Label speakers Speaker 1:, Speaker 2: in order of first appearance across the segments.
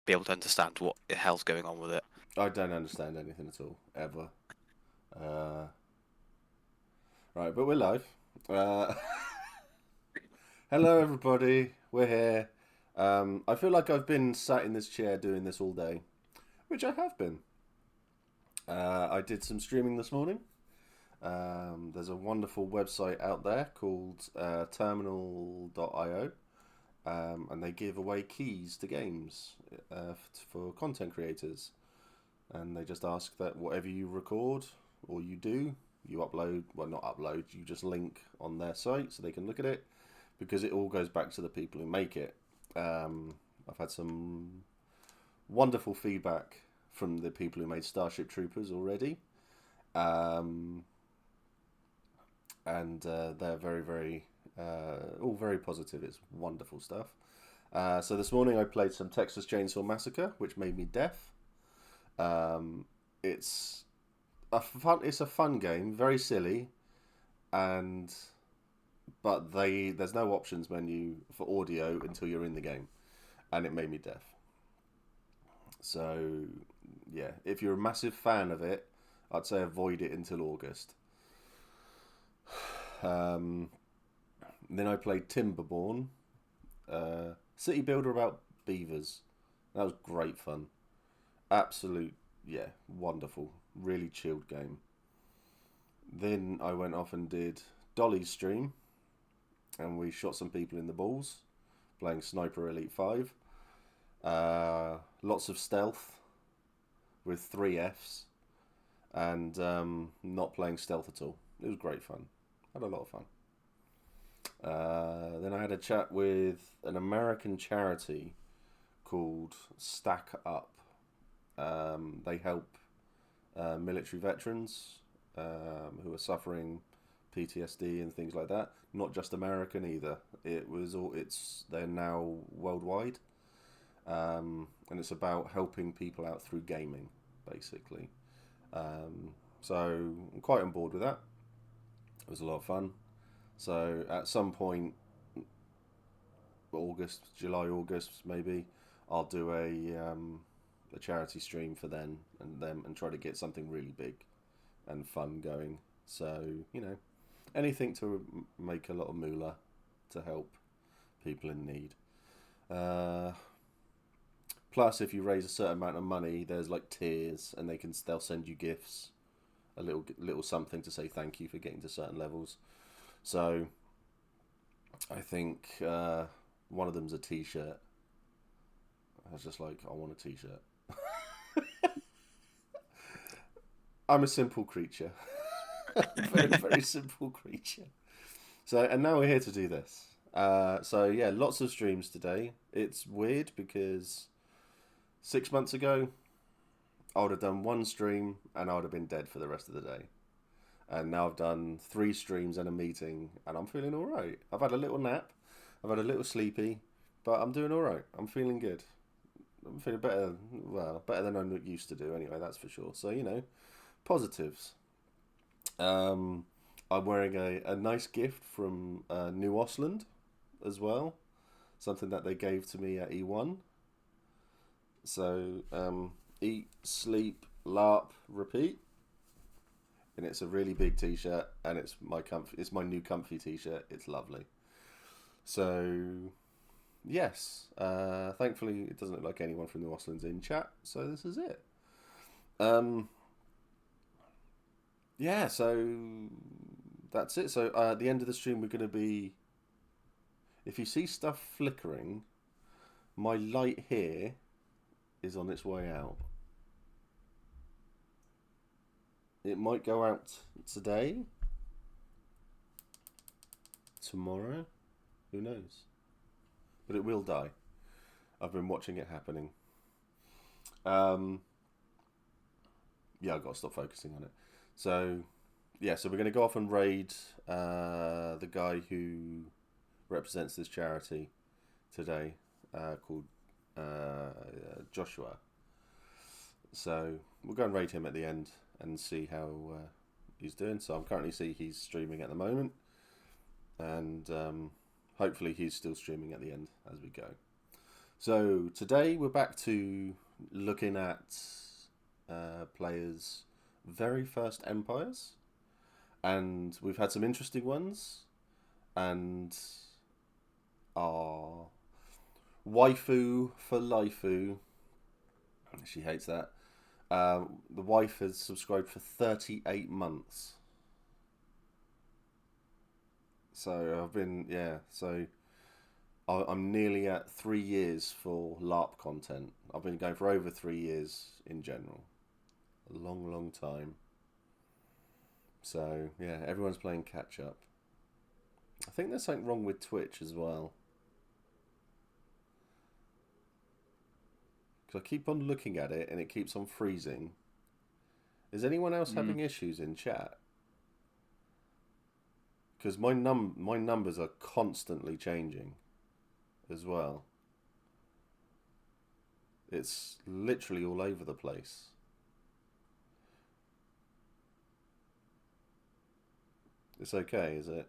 Speaker 1: be able to understand what the hell's going on with it.
Speaker 2: I don't understand anything at all, ever. Uh, right, but we're live. Uh, hello, everybody. We're here. I feel like I've been sat in this chair doing this all day, which I have been. I did some streaming this morning. There's a wonderful website out there called terminal.io, and they give away keys to games for content creators. And they just ask that whatever you record or you do, you upload, well, not upload, you just link on their site so they can look at it, because it all goes back to the people who make it. I've had some wonderful feedback from the people who made Starship Troopers already. Um, and they're all very positive. It's wonderful stuff. So this morning I played some Texas Chainsaw Massacre, which made me deaf. Um, it's it's a fun game, very silly, and there's no options menu for audio until you're in the game, and it made me deaf. So yeah, if you're a massive fan of it, I'd say avoid it until August. Um, then I played Timberborn, city builder about beavers. That was great fun. Absolute, yeah, wonderful. Really chilled game. Then I went off and did Dolly's stream, and we shot some people in the balls, playing Sniper Elite 5. Lots of stealth with 3 Fs, and not playing stealth at all. It was great fun. Had a lot of fun. Then I had a chat with an American charity called Stack Up. They help military veterans who are suffering PTSD and things like that. Not just American either. They're now worldwide, and it's about helping people out through gaming, basically. So I'm quite on board with that. It was a lot of fun. So at some point, July, August, maybe, I'll do a charity stream for them and try to get something really big and fun going. So anything to make a lot of moolah to help people in need. Uh, Plus, if you raise a certain amount of money, there's like tiers, and they'll send you gifts, a little something to say thank you for getting to certain levels. So I think one of them's a T-shirt. I was just like, I want a T-shirt. I'm a simple creature. Very, very simple creature. So, and now we're here to do this. So yeah, lots of streams today. It's weird because 6 months ago, I would have done one stream and I would have been dead for the rest of the day. And now I've done 3 streams and a meeting, and I'm feeling all right. I've had a little nap, I've had a little sleepy, but I'm doing all right. I'm feeling good. I'm feeling better. Well, better than I'm used to do anyway. That's for sure. So positives. Um, I'm wearing a nice gift from New Osland as well. Something that they gave to me at E1. So eat, sleep, LARP, repeat. And it's a really big T-shirt, and It's my new comfy T-shirt. It's lovely. So yes, thankfully it doesn't look like anyone from New Osland's in chat. So this is it. Um, yeah. So that's it. So at the end of the stream, we're going to be. If you see stuff flickering, my light here is on its way out. It might go out today, tomorrow, who knows? But it will die. I've been watching it happening. Yeah, I've got to stop focusing on it. So, yeah, so we're going to go off and raid the guy who represents this charity today, called Joshua. So we'll go and raid him at the end and see how he's doing. So I'm currently see he's streaming at the moment, and hopefully he's still streaming at the end as we go. So today we're back to looking at players' very first empires, and we've had some interesting ones. And our waifu for lifeu, she hates that. The wife has subscribed for 38 months. So I've been, yeah, so I'm nearly at 3 years for LARP content. I've been going for over 3 years in general. A long, long time. So, yeah, everyone's playing catch up. I think there's something wrong with Twitch as well. Because I keep on looking at it and it keeps on freezing. Is anyone else
Speaker 1: Mm.
Speaker 2: having issues in chat? Because my numbers are constantly changing as well. It's literally all over the place. It's okay, is it?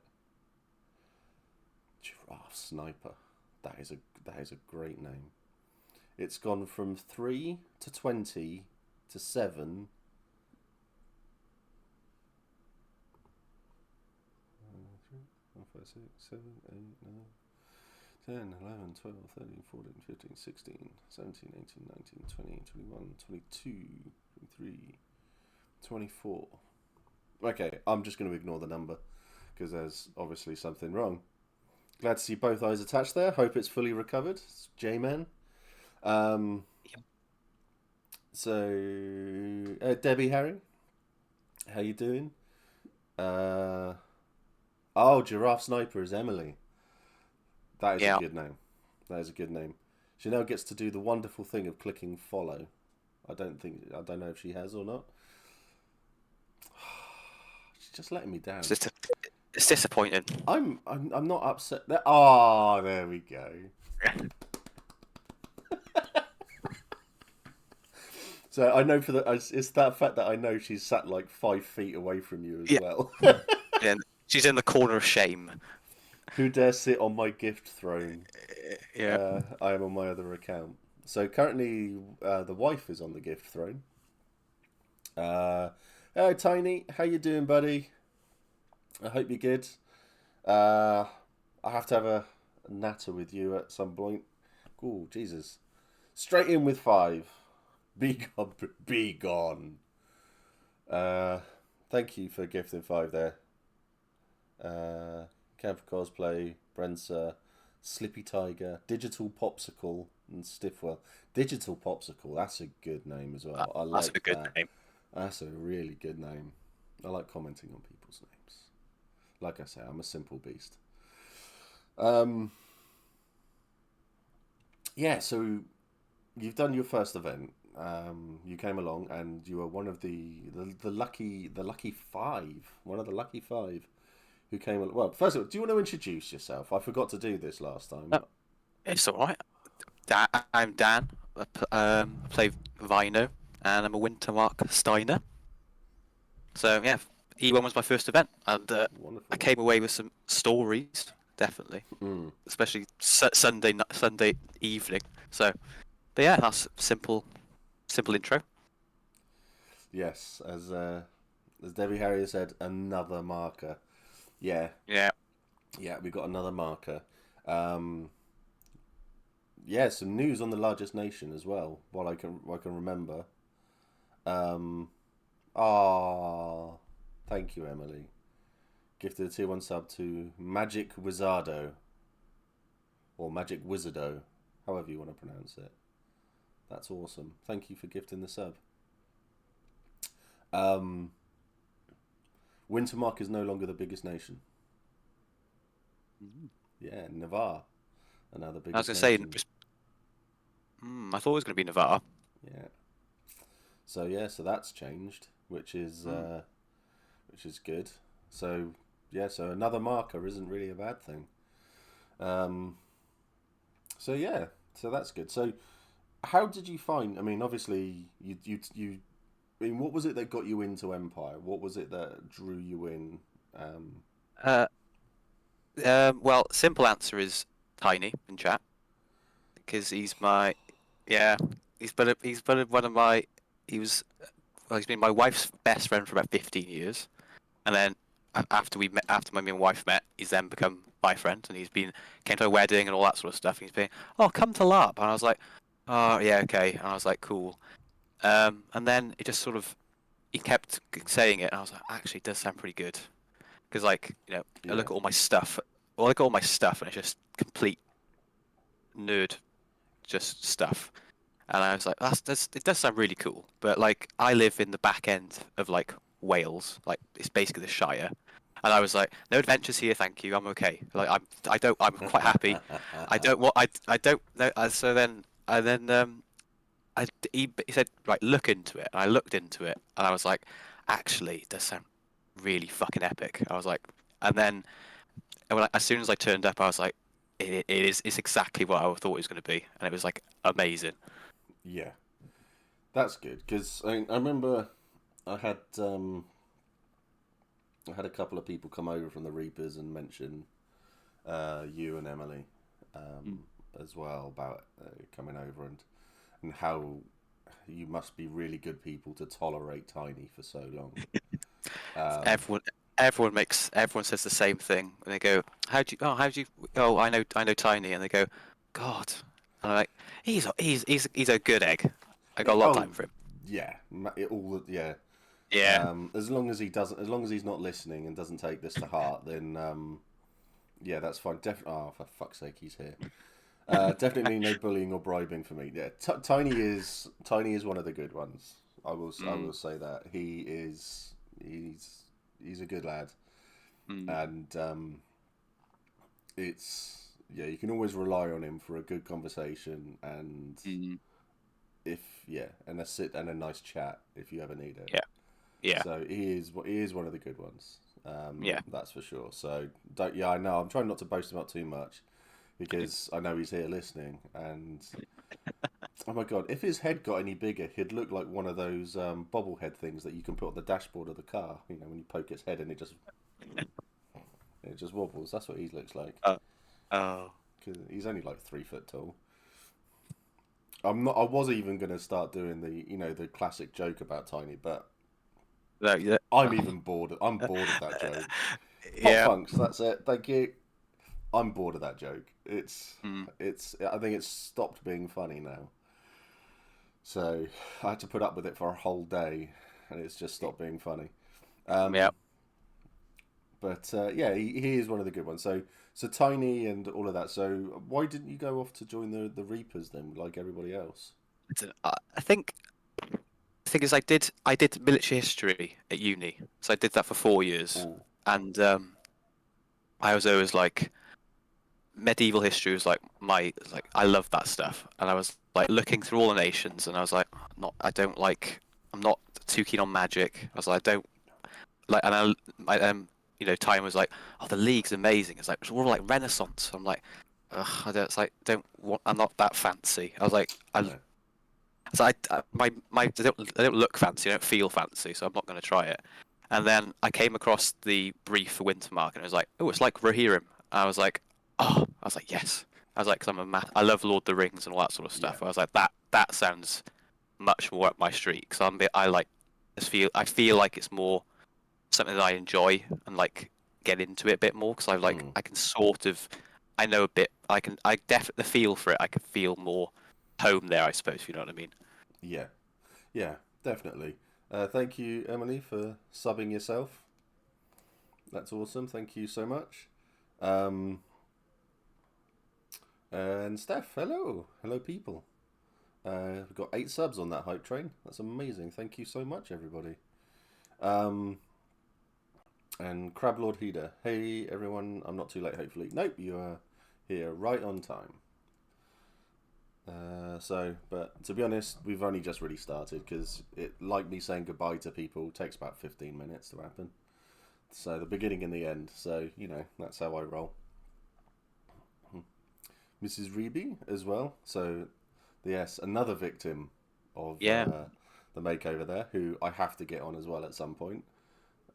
Speaker 2: Giraffe Sniper. That is a great name. It's gone from 3 to 20 to 7. 5, 6, 7, 8, 9, 10, 11, 12, 13, 14, 15, 16, 17, 18, 19, 20, 21, 22, 23, 24. Okay, I'm just going to ignore the number because there's obviously something wrong. Glad to see both eyes attached there. Hope it's fully recovered. It's J-Man. Um,
Speaker 1: Yep.
Speaker 2: so, Debbie Harry, how you doing? Uh, oh, Giraffe Sniper is Emily. That is a
Speaker 1: Yeah.
Speaker 2: good name. That is a good name. She now gets to do the wonderful thing of clicking follow. I don't know if she has or not. She's just letting me down.
Speaker 1: It's, it's disappointing.
Speaker 2: I'm not upset. Oh, there we go. So I know it's that fact that I know she's sat like 5 feet away from you as
Speaker 1: Yeah.
Speaker 2: well.
Speaker 1: And she's in the corner of shame.
Speaker 2: Who dare sit on my gift throne?
Speaker 1: Yeah.
Speaker 2: I am on my other account. So currently, the wife is on the gift throne. Hey, Tiny, how you doing, buddy? I hope you're good. Uh, I have to have a natter with you at some point. Oh, Jesus! Straight in with 5. Be gone, be gone. Uh, Thank you for gifting 5 there. Camp Cosplay, Brenser, Slippy Tiger, Digital Popsicle, and Stiffwell. Digital Popsicle, that's a good name as well. I
Speaker 1: That's a
Speaker 2: like
Speaker 1: good
Speaker 2: that.
Speaker 1: name.
Speaker 2: That's a really good name. I like commenting on people's names. Like I say, I'm a simple beast. Um, yeah, so you've done your first event. You came along and you were one of the lucky 5. One of the lucky 5 who came along. Well, first of all, do you want to introduce yourself? I forgot to do this last time.
Speaker 1: Oh, it's all right. I'm Dan. I play Vino, and I'm a Wintermark Steiner. So yeah, E1 was my first event, and I
Speaker 2: Wonderful.
Speaker 1: came away with some stories, definitely,
Speaker 2: Mm.
Speaker 1: especially Sunday evening. So, but yeah, that's simple intro.
Speaker 2: Yes, as Debbie Harrier said, another marker. Yeah,
Speaker 1: Yeah.
Speaker 2: yeah, we got another marker. Um, yeah, some news on the largest nation as well. While I can remember. Um, ah, thank you, Emily. Gifted a tier 1 sub to Magic Wizardo or Magic Wizardo, however you want to pronounce it. That's awesome. Thank you for gifting the sub. Um, Wintermark is no longer the biggest nation. Yeah, Navarre are now the
Speaker 1: I was
Speaker 2: biggest
Speaker 1: gonna say,
Speaker 2: nation.
Speaker 1: I thought it was gonna be Navarre.
Speaker 2: Yeah. So yeah, so that's changed,
Speaker 1: Mm.
Speaker 2: which is good. So yeah, so another marker isn't really a bad thing. Um, so yeah, so that's good. So how did you find? I mean, obviously you. I mean, what was it that got you into Empire? What was it that drew you in? Um,
Speaker 1: Uh, well, simple answer is Tiny in chat. because he's my yeah. He's been one of my he was well, he's been my wife's best friend for about 15 years, and then after we met, after me and wife met, he's then become my friend, and he's been came to a wedding and all that sort of stuff. And he's been, oh, come to LARP, and I was like, oh yeah, okay, and I was like, cool. And then it just sort of he kept saying it, and I was like, actually, it does sound pretty good, because like I
Speaker 2: Yeah.
Speaker 1: look at all my stuff, well, I look at all my stuff, and it's just complete nerd, just stuff. And I was like, that's it does sound really cool, but like I live in the back end of like Wales, like it's basically the Shire, and I was like, no adventures here, thank you, I'm okay. Like I'm quite happy. I don't want I don't know. So then he said right, look into it, and I looked into it, and I was like, actually, it does sound really fucking epic. I was like, and then as soon as I turned up, I was like, it's exactly what I thought it was going to be, and it was like amazing.
Speaker 2: Yeah. That's good because I remember I had um, I had a couple of people come over from the Reapers and mention you and Emily
Speaker 1: Mm.
Speaker 2: as well about coming over and how you must be really good people to tolerate Tiny for so long. Um,
Speaker 1: Everyone everyone says the same thing, and they go, how do you oh I know Tiny," and they go, God, and I'm like, he's a good egg. I got a lot of
Speaker 2: oh
Speaker 1: time for him.
Speaker 2: yeah, yeah.
Speaker 1: Yeah.
Speaker 2: As long as he doesn't, as long as he's not listening and doesn't take this to heart, then yeah, that's fine. Oh, for fuck's sake, he's here. Definitely no bullying or bribing for me. Yeah, Tiny is one of the good ones. I
Speaker 1: Mm,
Speaker 2: will say that he's he's a good lad,
Speaker 1: mm,
Speaker 2: and it's yeah, you can always rely on him for a good conversation and
Speaker 1: mm,
Speaker 2: if yeah, and a nice chat if you ever need it.
Speaker 1: yeah, yeah,
Speaker 2: So he is one of the good ones.
Speaker 1: yeah.
Speaker 2: That's for sure. So don't yeah, I know. I'm trying not to boast him up too much because I know he's here listening. And oh my god, if his head got any bigger, he'd look like one of those bobblehead things that you can put on the dashboard of the car. You know, when you poke its head and it just wobbles. That's what he looks like.
Speaker 1: Uh, oh,
Speaker 2: Cause he's only like 3 foot tall. I'm not. I was even gonna start doing the classic joke about Tiny, but
Speaker 1: no, yeah,
Speaker 2: I'm even bored. I'm bored of that joke. Pop
Speaker 1: yeah.
Speaker 2: funks. That's it. Thank you. I'm bored of that joke.
Speaker 1: Mm,
Speaker 2: It's. I think it's stopped being funny now. So I had to put up with it for a whole day, and it's just stopped being funny.
Speaker 1: yeah.
Speaker 2: Um, but yeah, he is one of the good ones. So Tiny and all of that. So why didn't you go off to join the Reapers then, like everybody else?
Speaker 1: I think the thing is, I did military history at uni, so I did that for 4 years,
Speaker 2: Oh,
Speaker 1: and I was always like medieval history was like I love that stuff, and I was like looking through all the nations, and I was like, not I don't like I'm not too keen on magic. I was like, I don't like, and time was like, oh, the League's amazing. It's like it's all like Renaissance. I'm like, ugh, I don't. It's like don't want. I'm not that fancy. I was like,
Speaker 2: no.
Speaker 1: I don't look fancy. I don't feel fancy, so I'm not going to try it. And then I came across the brief for Wintermark, and it was like, oh, it's like Rohirrim. I was like, oh, I was like, yes. I was like, because I love Lord of the Rings and all that sort of
Speaker 2: Yeah.
Speaker 1: stuff. I was like, that sounds much more up my street. Because I like I feel like it's more something that I enjoy and like get into it a bit more because
Speaker 2: Mm.
Speaker 1: I can sort of I know a bit. I definitely the feel for it. I can feel more home there. I suppose if you know what I mean.
Speaker 2: Yeah. Yeah. Definitely. Thank you, Emily, for subbing yourself. That's awesome. Thank you so much. Um, and Steph, hello. Hello, people. We've got 8 subs on that hype train. That's amazing. Thank you so much, everybody. Um, and Crab Lord Heater. Hey, everyone. I'm not too late, hopefully. Nope, you are here right on time. But to be honest, we've only just really started because like me saying goodbye to people, takes about 15 minutes to happen. So the beginning and the end. So, that's how I roll. Mrs. Reeby as well. So, yes, another victim of
Speaker 1: Yeah.
Speaker 2: the makeover there, who I have to get on as well at some point.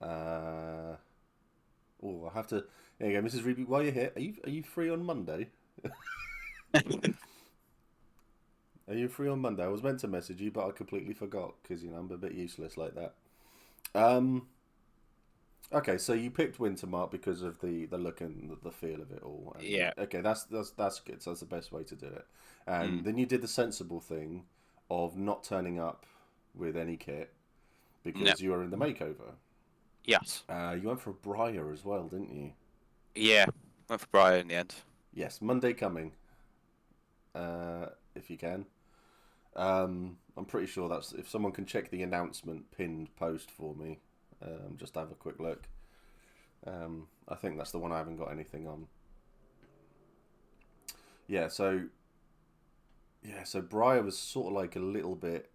Speaker 2: I have to. There you go, Mrs. Reeby. While you're here, are you free on Monday? Are you free on Monday? I was meant to message you, but I completely forgot because I'm a bit useless like that. Um, okay, so you picked Wintermark because of the look and the feel of it all, and
Speaker 1: Yeah.
Speaker 2: okay, that's good. So that's the best way to do it. And
Speaker 1: Mm.
Speaker 2: then you did the sensible thing of not turning up with any kit
Speaker 1: No.
Speaker 2: because you were in the makeover.
Speaker 1: Yes.
Speaker 2: You went for a Briar as well, didn't you?
Speaker 1: Yeah. Went for Brian in the end.
Speaker 2: Yes, Monday coming. If you can. I'm pretty sure that's if someone can check the announcement pinned post for me. Just have a quick look. I think that's the one I haven't got anything on. Yeah, so Briar was sort of like a little bit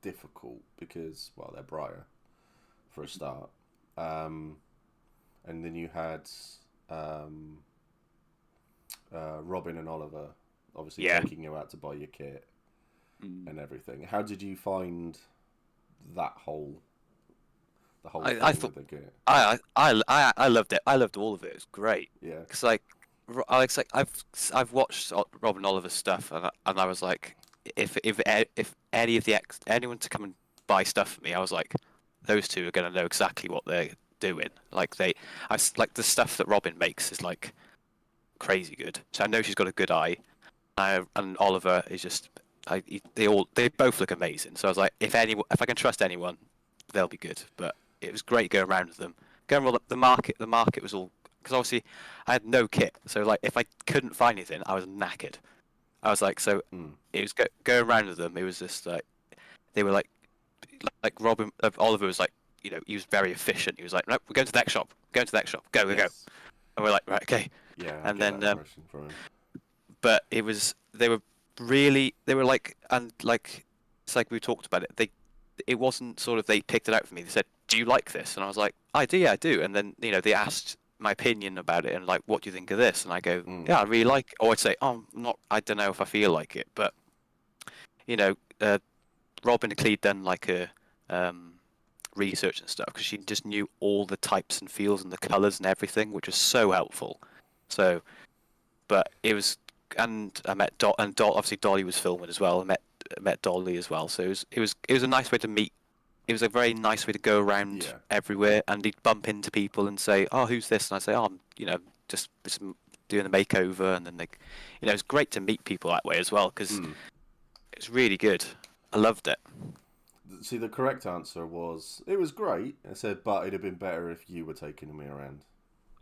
Speaker 2: difficult because well they're Briar for a start, um, and then you had um, Robin and Oliver obviously
Speaker 1: Yeah.
Speaker 2: taking you out to buy your kit
Speaker 1: Mm.
Speaker 2: and everything. How did you find that the whole
Speaker 1: I
Speaker 2: thing
Speaker 1: thought
Speaker 2: with the kit?
Speaker 1: I loved it. I loved all of it. It was great.
Speaker 2: Yeah.
Speaker 1: Cause like, Alex, like I've watched Robin Oliver's stuff, and I was like, if any of the anyone to come and buy stuff for me, I was like, those two are gonna know exactly what they're doing. Like like the stuff that Robin makes is like crazy good. So I know she's got a good eye. And Oliver is just, they both look amazing. So I was like, if I can trust anyone, they'll be good. But it was great going around with them. Going around the market was all because obviously I had no kit. So like, if I couldn't find anything, I was knackered. I was like, so
Speaker 2: Mm.
Speaker 1: it was going around with them. It was just like they were like Robin Oliver was like, he was very efficient. He was like, no, we're going to the next shop, going to the next shop, go, go, go.
Speaker 2: Yes.
Speaker 1: And we're like, right, okay.
Speaker 2: Yeah, I
Speaker 1: And
Speaker 2: get that
Speaker 1: then
Speaker 2: impression from him.
Speaker 1: but they were like, and like it's like we talked about it, it wasn't sort of they picked it out for me, they said, do you like this? And I was like, I do, yeah, I do. And then they asked my opinion about it and like, what do you think of this? And I go,
Speaker 2: Mm.
Speaker 1: yeah, I really like it. Or I'd say, oh, I don't know if I feel like it. But you know uh, Robin had clearly done like a um research and stuff because she just knew all the types and feels and the colors and everything, which was so helpful. So but it was, and I met obviously Dolly was filming as well. I met Dolly as well, so it was a nice way to meet. It was a very nice way to go around
Speaker 2: Yeah.
Speaker 1: everywhere, and he'd bump into people and say, "Oh, who's this?" And I say, "Oh, I'm just doing the makeover," and then it's great to meet people that way as well because
Speaker 2: Mm.
Speaker 1: it's really good. I loved it.
Speaker 2: See, the correct answer was it was great. I said, but it'd have been better if you were taking me around.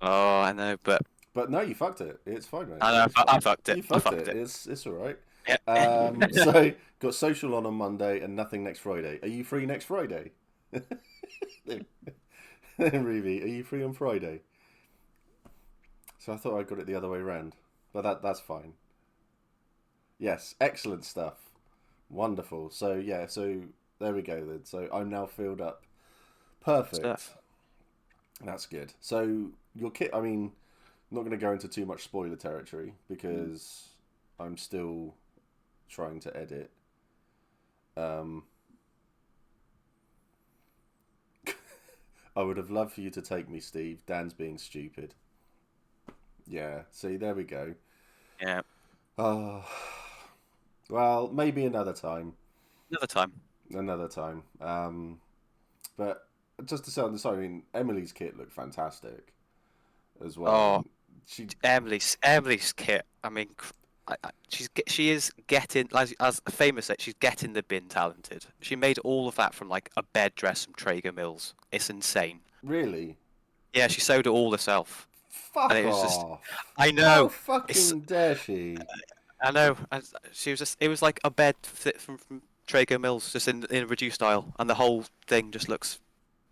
Speaker 1: Oh, I know, but
Speaker 2: But no, you fucked it. It's fine, mate.
Speaker 1: I know
Speaker 2: It's fine.
Speaker 1: I fucked it.
Speaker 2: You
Speaker 1: I
Speaker 2: fucked
Speaker 1: fucked
Speaker 2: it.
Speaker 1: it.
Speaker 2: It's all right.
Speaker 1: Yeah.
Speaker 2: So got social on Monday and nothing next Friday. Are you free next Friday? Ruby, are you free on Friday? So I thought I got it the other way around, but that's fine. Yes, excellent stuff. Wonderful. So yeah, so there we go then. So I'm now filled up. Perfect.
Speaker 1: Stuff.
Speaker 2: That's good. So your kit. I mean, I'm not going to go into too much spoiler territory because I'm still trying to edit. Um, I would have loved for you to take me, Steve. Dan's being stupid. Yeah. See, there we go.
Speaker 1: Yeah.
Speaker 2: Oh, well, maybe another time.
Speaker 1: Another time.
Speaker 2: Another time. But just to say on the side, I mean, Emily's kit looked fantastic as well,
Speaker 1: Oh,
Speaker 2: and she
Speaker 1: Emily's kit. I mean, she is getting, as famous said, she's getting the bin talented. She made all of that from like a bed dress from Traeger Mills. It's insane.
Speaker 2: really
Speaker 1: Yeah, she sewed it all herself, and
Speaker 2: fuck
Speaker 1: it was just,
Speaker 2: off.
Speaker 1: I
Speaker 2: How
Speaker 1: know, it's,
Speaker 2: fucking dare she?
Speaker 1: I know. She was just, it was like a bed from Traeger Mills, just in a reduced style, and the whole thing just looks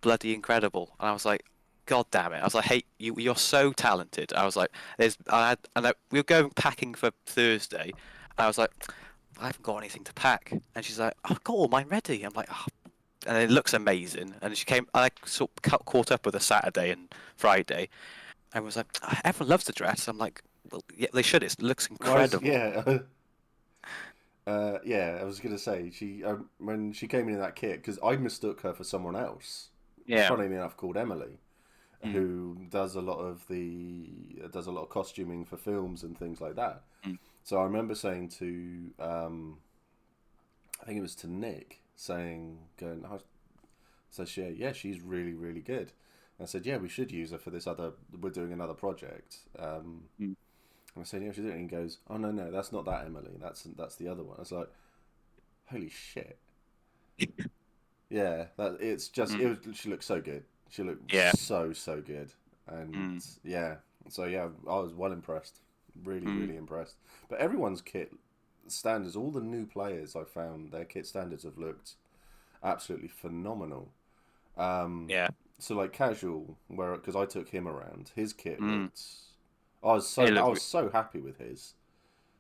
Speaker 1: bloody incredible. And I was like, God damn it! I was like, hey, you're so talented. I was like, we were going packing for Thursday, and I was like, I haven't got anything to pack. And she's like, I've got all mine ready. I'm like, oh. And it looks amazing. And she came, I sort of caught up with her Saturday and Friday, and was like, everyone loves the dress. I'm like, well, yeah, they should. It looks
Speaker 2: Why?
Speaker 1: incredible.
Speaker 2: Yeah. Yeah, I was gonna say she when she came in that kit because I mistook her for someone else.
Speaker 1: Yeah.
Speaker 2: Funnily enough, called Emily,
Speaker 1: Mm.
Speaker 2: who does a lot of costuming for films and things like that.
Speaker 1: Mm.
Speaker 2: So I remember saying to, I think it was to Nick, saying, going, "Oh," so yeah, she's really, really good. And I said, yeah, we should use her for this other. We're doing another project.
Speaker 1: Mm.
Speaker 2: And I said, yeah, she's doing it. And he goes, oh no, that's not that Emily. That's the other one. I was like, holy shit. Yeah, that it's just
Speaker 1: Mm.
Speaker 2: she looked so good. She looked
Speaker 1: Yeah.
Speaker 2: so good, and
Speaker 1: Mm.
Speaker 2: yeah, so yeah, I was well impressed,
Speaker 1: Mm.
Speaker 2: really impressed. But everyone's kit standards, all the new players I found, their kit standards have looked absolutely phenomenal. Um,
Speaker 1: Yeah.
Speaker 2: so like casual, where because I took him around, his kit
Speaker 1: Mm.
Speaker 2: looked. I was
Speaker 1: It
Speaker 2: I
Speaker 1: looked.
Speaker 2: was so happy with his.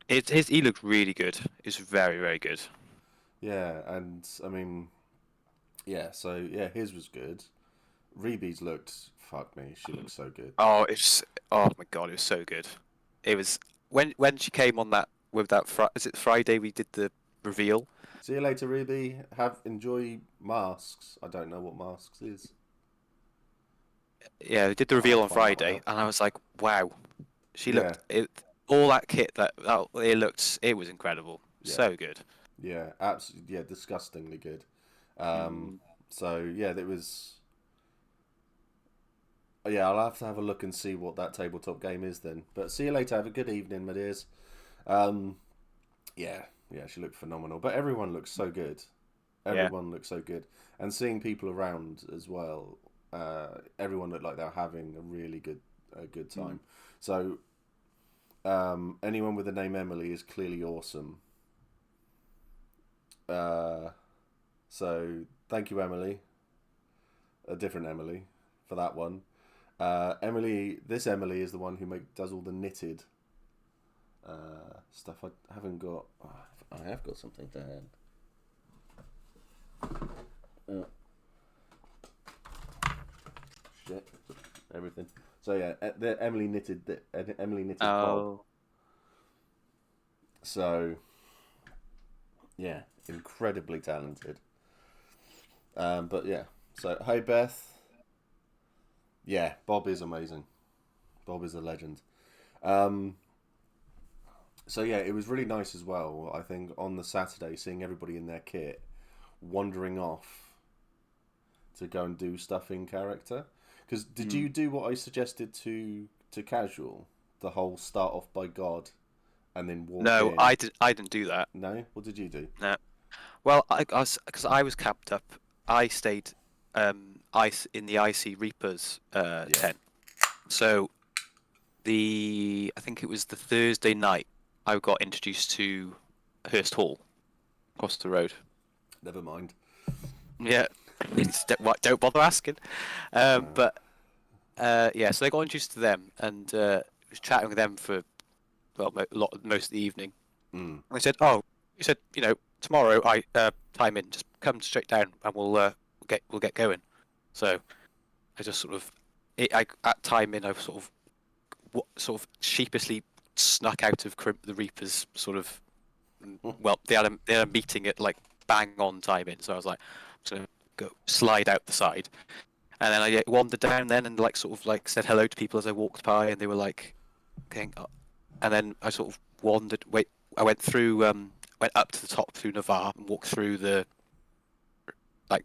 Speaker 1: He looked really good. It's very, very good.
Speaker 2: Yeah, and I mean, yeah, so yeah, his was good. Reeby's looked, fuck me, she looks so good.
Speaker 1: Oh, it's oh my god, it was so good. It was when she came on that with that is it Friday we did the reveal?
Speaker 2: See you later, Reeby. Enjoy masks. I don't know what masks is.
Speaker 1: Yeah, we did the
Speaker 2: I'll
Speaker 1: reveal on
Speaker 2: find that one
Speaker 1: Friday,
Speaker 2: out.
Speaker 1: and I was like, wow, she
Speaker 2: Yeah,
Speaker 1: looked all that kit it was incredible,
Speaker 2: yeah,
Speaker 1: so good.
Speaker 2: yeah. Absolutely, yeah. Disgustingly good. Um,
Speaker 1: Mm,
Speaker 2: so yeah, there was. Yeah, I'll have to have a look and see what that tabletop game is then. But see you later. Have a good evening, my dears. Um, yeah, yeah. She looked phenomenal. But everyone looks so good.
Speaker 1: yeah.
Speaker 2: Everyone looks so good, and seeing people around as well. Everyone looked like they were having a good
Speaker 1: Mm.
Speaker 2: time. So anyone with the name Emily is clearly awesome. Uh, so thank you, Emily, a different Emily, for that one. This Emily is the one who does all the knitted stuff. I haven't got. Oh, I have got something to hand. Uh, shit, everything. So yeah, the Emily knitted Bob.
Speaker 1: Oh,
Speaker 2: So yeah, incredibly talented. But yeah, so hey Beth, yeah, Bob is amazing. Bob is a legend. Um, so yeah, it was really nice as well. I think on the Saturday, seeing everybody in their kit, wandering off to go and do stuff in character. Because did
Speaker 1: mm.
Speaker 2: you do what I suggested to casual? The whole start off by God and then walk
Speaker 1: No,
Speaker 2: in.
Speaker 1: I didn't do that.
Speaker 2: No, what did you do?
Speaker 1: No. Well, I was because I was camped up. I stayed ice in the Icy Reapers
Speaker 2: Yeah,
Speaker 1: tent. So I think it was the Thursday night I got introduced to Hurst Hall across the road.
Speaker 2: never mind.
Speaker 1: Yeah, don't bother asking.
Speaker 2: Uh,
Speaker 1: But yeah, so I got introduced to them and was chatting with them for well most of the evening.
Speaker 2: mm,
Speaker 1: And they said, "Oh, you said tomorrow I time in, just come straight down and we'll get going." So I just sort of I at time in I sort of sort of sheepishly snuck out of the Reapers sort of well, they had a meeting at like bang on time in, so I was like, I'm just gonna go slide out the side, and then I wandered down then and like sort of like said hello to people as I walked by, and they were like, okay, and then I sort of wandered. Wait, I went through, went up to the top through Navarre and walked through the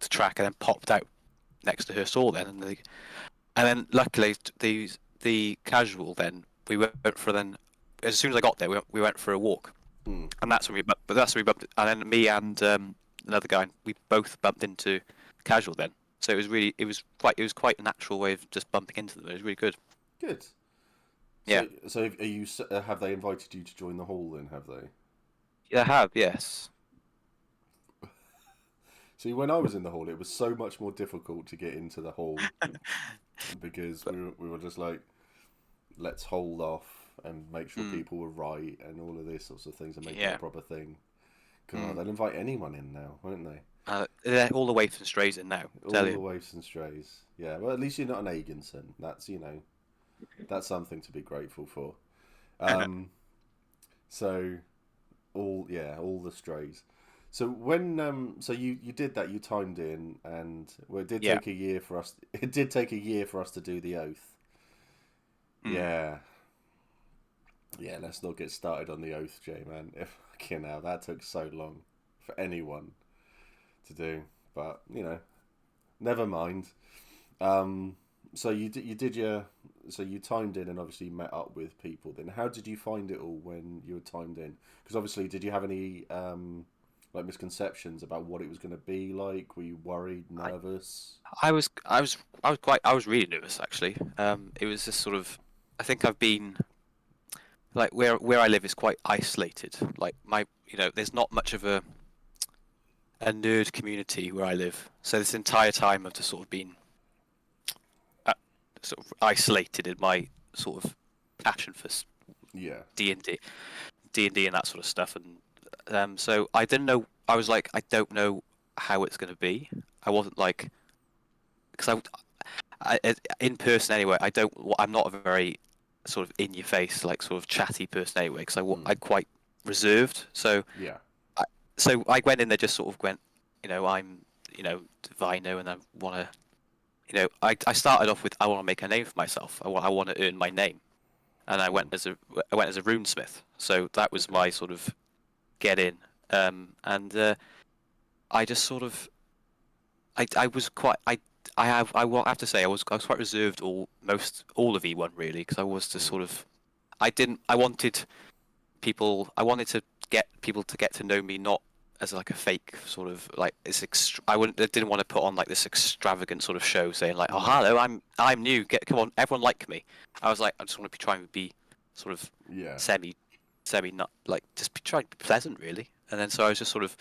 Speaker 1: track, and then popped out next to her stall then, and then luckily the casual then we went for then as soon as I got there we went for a walk
Speaker 2: mm.
Speaker 1: and that's when we bumped and then me and another guy we both bumped into casual then so it was quite a natural way of just bumping into them. It was really good.
Speaker 2: Good.
Speaker 1: Yeah,
Speaker 2: So are you? Have they invited you to join the hall? Then have they?
Speaker 1: yeah, I have, yes.
Speaker 2: See, when I was in the hall, it was so much more difficult to get into the hall because
Speaker 1: But
Speaker 2: we were just like, let's hold off and make sure
Speaker 1: mm,
Speaker 2: people were right and all of these sorts of things and make it a
Speaker 1: yeah,
Speaker 2: proper thing. God,
Speaker 1: mm.
Speaker 2: they'll invite anyone in now, won't they?
Speaker 1: They're all the waifs and strays in now, tell
Speaker 2: All the
Speaker 1: you.
Speaker 2: waifs and strays. Yeah, well, at least you're not an Agenson. That's something to be grateful for. Um, so all the strays. So so you did that, you timed in, and well, it did
Speaker 1: Yeah.
Speaker 2: take a year for us. It did take a year for us to do the oath.
Speaker 1: Mm.
Speaker 2: Yeah, Yeah, let's not get started on the oath, Jay, man. If fucking hell, that took so long for anyone to do. But never mind. Um, so you did your so you timed in and obviously met up with people. Then how did you find it all when you were timed in? Because obviously, did you have any like misconceptions about what it was going to be like? Were you worried,
Speaker 1: I,
Speaker 2: nervous?
Speaker 1: I was really nervous actually. It was just sort of, I think I've been like where I live is quite isolated. Like there's not much of a nerd community where I live. So this entire time I've just sort of been uh, sort of isolated in my sort of passion for
Speaker 2: Yeah.
Speaker 1: D&D, D&D and that sort of stuff. And so I didn't know. I was like, I don't know how it's going to be. I wasn't like because in person anyway. I don't. I'm not a very sort of in your face like sort of chatty person anyway. Because
Speaker 2: Mm.
Speaker 1: I'm quite reserved.
Speaker 2: Yeah.
Speaker 1: I, so I went in there just sort of went. I'm Vino and I want to. I started off with I want to make a name for myself. I want to earn my name, and
Speaker 2: Mm.
Speaker 1: I went as a runesmith. So that was
Speaker 2: Okay.
Speaker 1: my sort of get in. And I just sort of I was quite I will have to say I was quite reserved all of E1 really because I was just
Speaker 2: Mm.
Speaker 1: sort of I wanted I wanted to get people to get to know me not as like a fake sort of like I didn't want to put on like this extravagant sort of show saying like, oh
Speaker 2: No.
Speaker 1: hello, I'm new, come on, everyone like me. I was like, I just want to be trying to be sort of
Speaker 2: Yeah.
Speaker 1: semi not like just trying to be pleasant really. And then so I was just sort of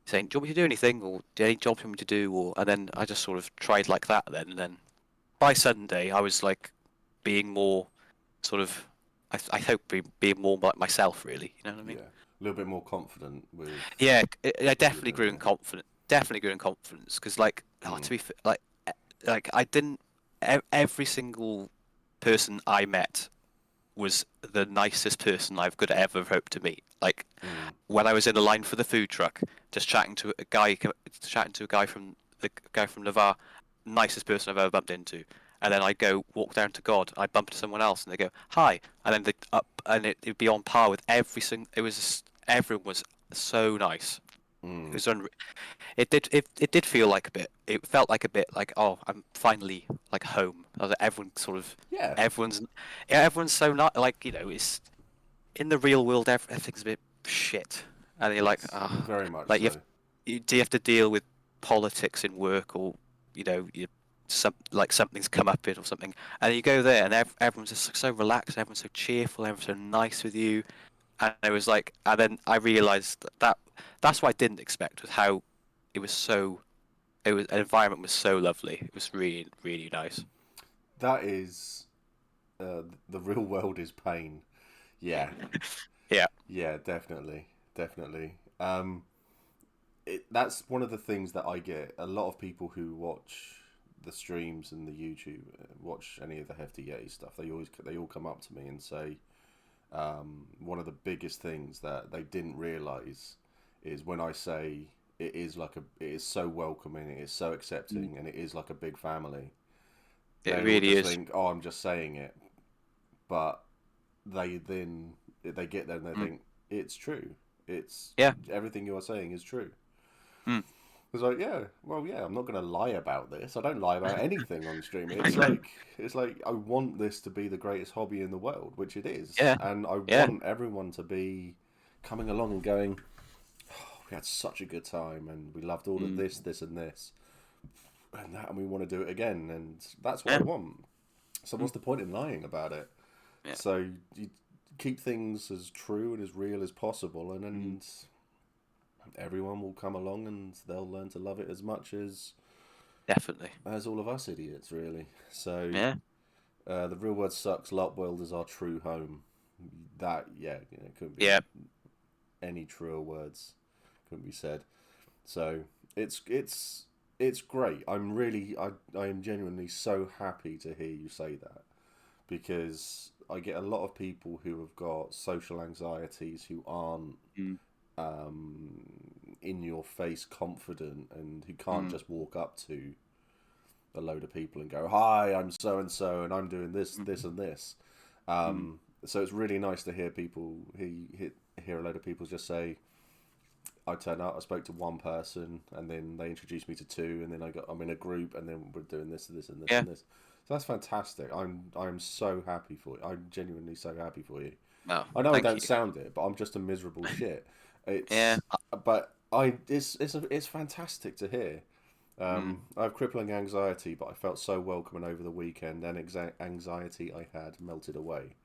Speaker 1: saying, do you want me to do anything, or do you have any jobs you want me to do, or and then I just sort of tried like that then, and then by Sunday I was like being more sort of I hope being more like myself really, you know what I mean?
Speaker 2: Yeah. A little bit more confident with
Speaker 1: Yeah, I
Speaker 2: what you're
Speaker 1: definitely
Speaker 2: going
Speaker 1: grew
Speaker 2: to
Speaker 1: in
Speaker 2: do.
Speaker 1: confidence. Definitely grew in confidence because, like,
Speaker 2: Mm.
Speaker 1: to be like I didn't. Every single person I met was the nicest person I could ever hope to meet. Like
Speaker 2: Mm.
Speaker 1: when I was in the line for the food truck, just chatting to a guy from Navarre, nicest person I've ever bumped into. And then I go walk down to God. I bump into someone else, and they go hi, and then they up, and it'd be on par with every single. It was everyone was so nice. It
Speaker 2: Mm.
Speaker 1: was it did feel like a bit. It felt like a bit like oh, I'm finally like home. Everyone sort of
Speaker 2: Yeah.
Speaker 1: everyone's yeah, everyone's so not like it's in the real world, everything's a bit shit, and you're like,
Speaker 2: Yes.
Speaker 1: ah,
Speaker 2: Very much
Speaker 1: like
Speaker 2: so.
Speaker 1: do you have to deal with politics in work, or something's come up in or something, and you go there, and everyone's just so relaxed, everyone's so cheerful, everyone's so nice with you, and it was like, and then I realised that's what I didn't expect was how it was so. It was an environment was so lovely. It was really really nice.
Speaker 2: That is the real world is pain. Yeah.
Speaker 1: Yeah.
Speaker 2: Yeah. Definitely. Definitely. That's one of the things that I get. A lot of people who watch the streams and the YouTube, watch any of the Hefty Yeti stuff. They all come up to me and say one of the biggest things that they didn't realize is when I say it is so welcoming, it is so
Speaker 1: Mm.
Speaker 2: accepting, and it is like a big family.
Speaker 1: It
Speaker 2: They all
Speaker 1: really
Speaker 2: just
Speaker 1: is.
Speaker 2: think, "Oh, I'm just saying it," but they get there and they
Speaker 1: Mm.
Speaker 2: think it's true. It's
Speaker 1: Yeah.
Speaker 2: everything you are saying is true.
Speaker 1: Mm.
Speaker 2: It's like, yeah, well, yeah, I'm not going to lie about this. I don't lie about anything on stream. It's like I want this to be the greatest hobby in the world, which it is,
Speaker 1: Yeah.
Speaker 2: and I
Speaker 1: Yeah.
Speaker 2: want everyone to be coming along and going, oh, we had such a good time, and we loved all of
Speaker 1: Mm.
Speaker 2: this, this, and this, and that, and we want to do it again, and that's what I
Speaker 1: Yeah.
Speaker 2: want. So
Speaker 1: Mm.
Speaker 2: what's the point in lying about it?
Speaker 1: Yeah.
Speaker 2: So you keep things as true and as real as possible, and
Speaker 1: Mm.
Speaker 2: then everyone will come along and they'll learn to love it as much
Speaker 1: Definitely.
Speaker 2: as all of us idiots, really. So
Speaker 1: Yeah.
Speaker 2: the real word sucks. LARP world is our true home. That couldn't be
Speaker 1: Yeah.
Speaker 2: any truer words. Couldn't be said. So it's great. I am genuinely so happy to hear you say that because I get a lot of people who have got social anxieties who aren't
Speaker 1: Mm.
Speaker 2: um, in your face confident and who can't
Speaker 1: Mm.
Speaker 2: just walk up to a load of people and go, "Hi, I'm so and so, and I'm doing this,
Speaker 1: Mm.
Speaker 2: this, and this."
Speaker 1: Mm.
Speaker 2: So it's really nice to hear people hear a load of people just say, I turn up, I spoke to one person, and then they introduced me to two, and then I'm in a group, and then we're doing this and this and this
Speaker 1: Yeah.
Speaker 2: and this. So that's fantastic. I'm so happy for you. I'm genuinely so happy for you.
Speaker 1: Oh,
Speaker 2: I know I
Speaker 1: thank
Speaker 2: don't
Speaker 1: you.
Speaker 2: sound it, but I'm just a miserable shit.
Speaker 1: Yeah.
Speaker 2: But it's fantastic to hear.
Speaker 1: Mm,
Speaker 2: I have crippling anxiety, but I felt so welcoming over the weekend, and anxiety I had melted away.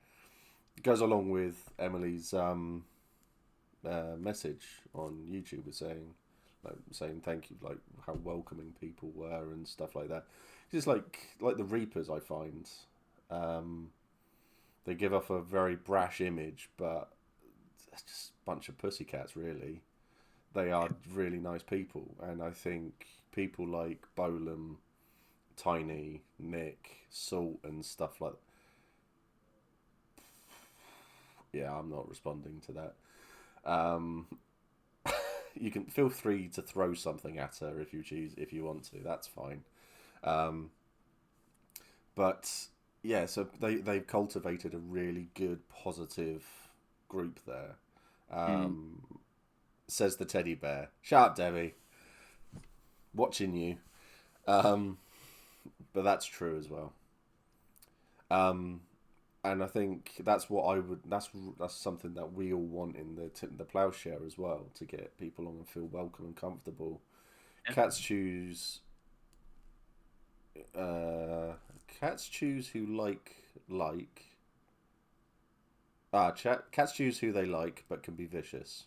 Speaker 2: It goes along with Emily's message on YouTube was saying thank you, like how welcoming people were and stuff like that. Just like the Reapers, I find um, they give off a very brash image, but it's just a bunch of pussycats, really. They are really nice people, and I think people like Bolam, Tiny, Nick, Salt, and stuff like. Yeah, I'm not responding to that. Um, you can feel free to throw something at her if you want to. That's fine. Um, but yeah, so they've cultivated a really good positive group there.
Speaker 1: mm.
Speaker 2: Um, says the teddy bear. Shut up, Debbie. Watching you. Um, but that's true as well. Um, and I think that's what I would. That's something that we all want in the plowshare as well, to get people on and feel welcome and comfortable.
Speaker 1: Yeah.
Speaker 2: Cats choose. Uh, cats choose who like. Cats choose who they like, but can be vicious.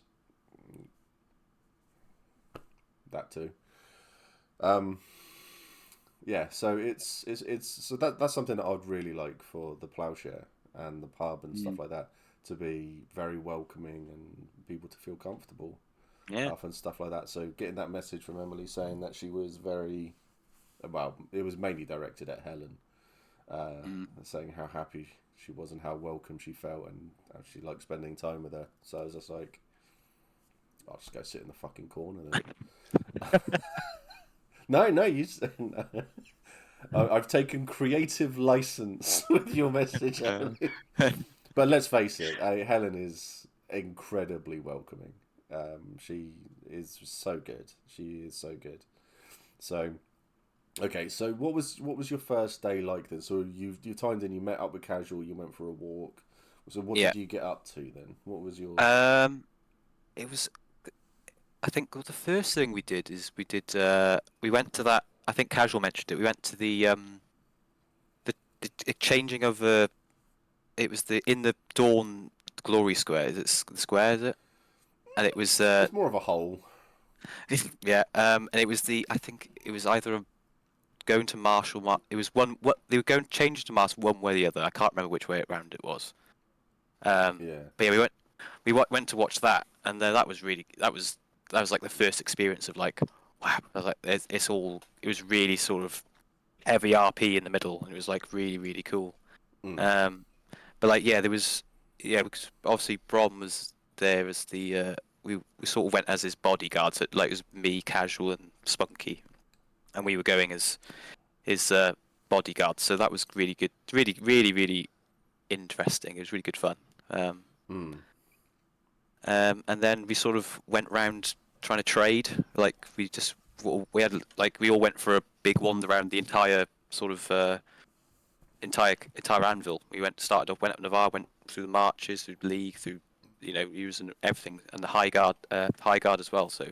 Speaker 2: That too. Um, yeah, so it's so that's something that I'd really like for the plowshare and the pub and
Speaker 1: Mm.
Speaker 2: stuff like that, to be very welcoming and people to feel comfortable
Speaker 1: Yeah.
Speaker 2: and stuff like that. So getting that message from Emily saying that she was very, well, it was mainly directed at Helen, uh,
Speaker 1: Mm.
Speaker 2: saying how happy she was and how welcome she felt and how she liked spending time with her. So I was just like, I'll just go sit in the fucking corner then. No, no, no. I've taken creative license with your message,
Speaker 1: Uh,
Speaker 2: Emily. But let's face it, Helen is incredibly welcoming. She is so good. She is so good. So okay, so what was your first day like then? So you timed in, you met up with Casual, you went for a walk. So what
Speaker 1: yeah.
Speaker 2: did you get up to then? What was your
Speaker 1: Um, it was. I think the first thing we did is we went to that. I think Casual mentioned it. We went to the changing of it was the in the Dawn Glory Square. Is it the square? Is it? And it was
Speaker 2: It's more of a hole.
Speaker 1: yeah. And it was I think it was either going to Marshall. It was one. What they were going to change to Marshall one way or the other. I can't remember which way around it was.
Speaker 2: Yeah.
Speaker 1: But yeah, went to watch that, and that was that was like the first experience of like wow. I was like, it's all. It was really sort of heavy RP in the middle, and it was like really cool.
Speaker 2: Mm.
Speaker 1: Um, but like yeah, there was yeah because obviously Brom was there as we sort of went as his bodyguard, so like it was me, Casual, and Spunky, and we were going as his bodyguard. So that was really good, really interesting. It was really good fun. Um,
Speaker 2: Mm.
Speaker 1: and then we sort of went round trying to trade. Like we had like we all went for a big wander around the entire sort of entire Anvil. Went up Navarre, went through the marches, through the League, through using everything, and the High Guard as well. So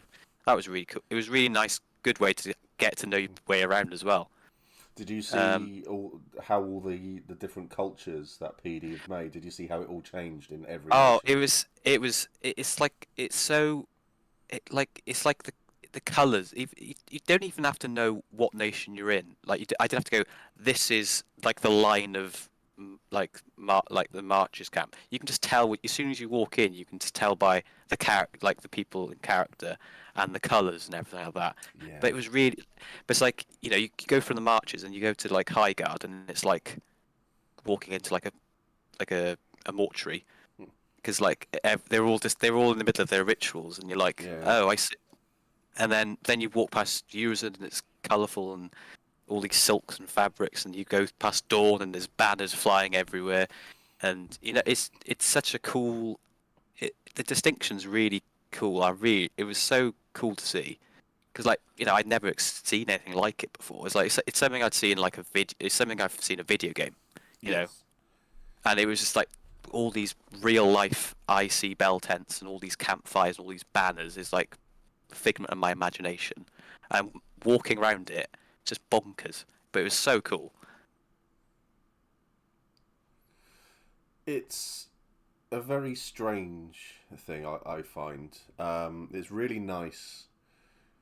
Speaker 1: that was really cool. It was really nice, good way to get to know your way around as well.
Speaker 2: Did you
Speaker 1: Um,
Speaker 2: see how all the different cultures that PD have made? Did you see how it all changed in every
Speaker 1: oh,
Speaker 2: nation?
Speaker 1: it's like it's like the colors. You don't even have to know what nation you're in. Like I didn't have to go. This is like the line of like the marches camp. You can just tell as soon as you walk in. You can just tell by the character, like the people in character, and the colors and everything like that. But
Speaker 2: Yeah.
Speaker 1: it was really, but it's like you go from the marches and you go to like High Guard, and it's like walking into like a mortuary because like they're all in the middle of their rituals, and you're like,
Speaker 2: Yeah.
Speaker 1: oh, I see. And then you walk past Eurozone and it's colourful and all these silks and fabrics, and you go past Dawn and there's banners flying everywhere. and it's such a cool. The distinction's really cool. It was so cool to see because I'd never seen anything like it before. It's something I'd seen like a vid. It's something I've seen a video game, you know,
Speaker 2: Yes.
Speaker 1: and it was just like all these real life IC bell tents and all these campfires and all these banners is like a figment of my imagination. And walking around it, just bonkers. But it was so cool.
Speaker 2: It's a very strange thing, I find. It's really nice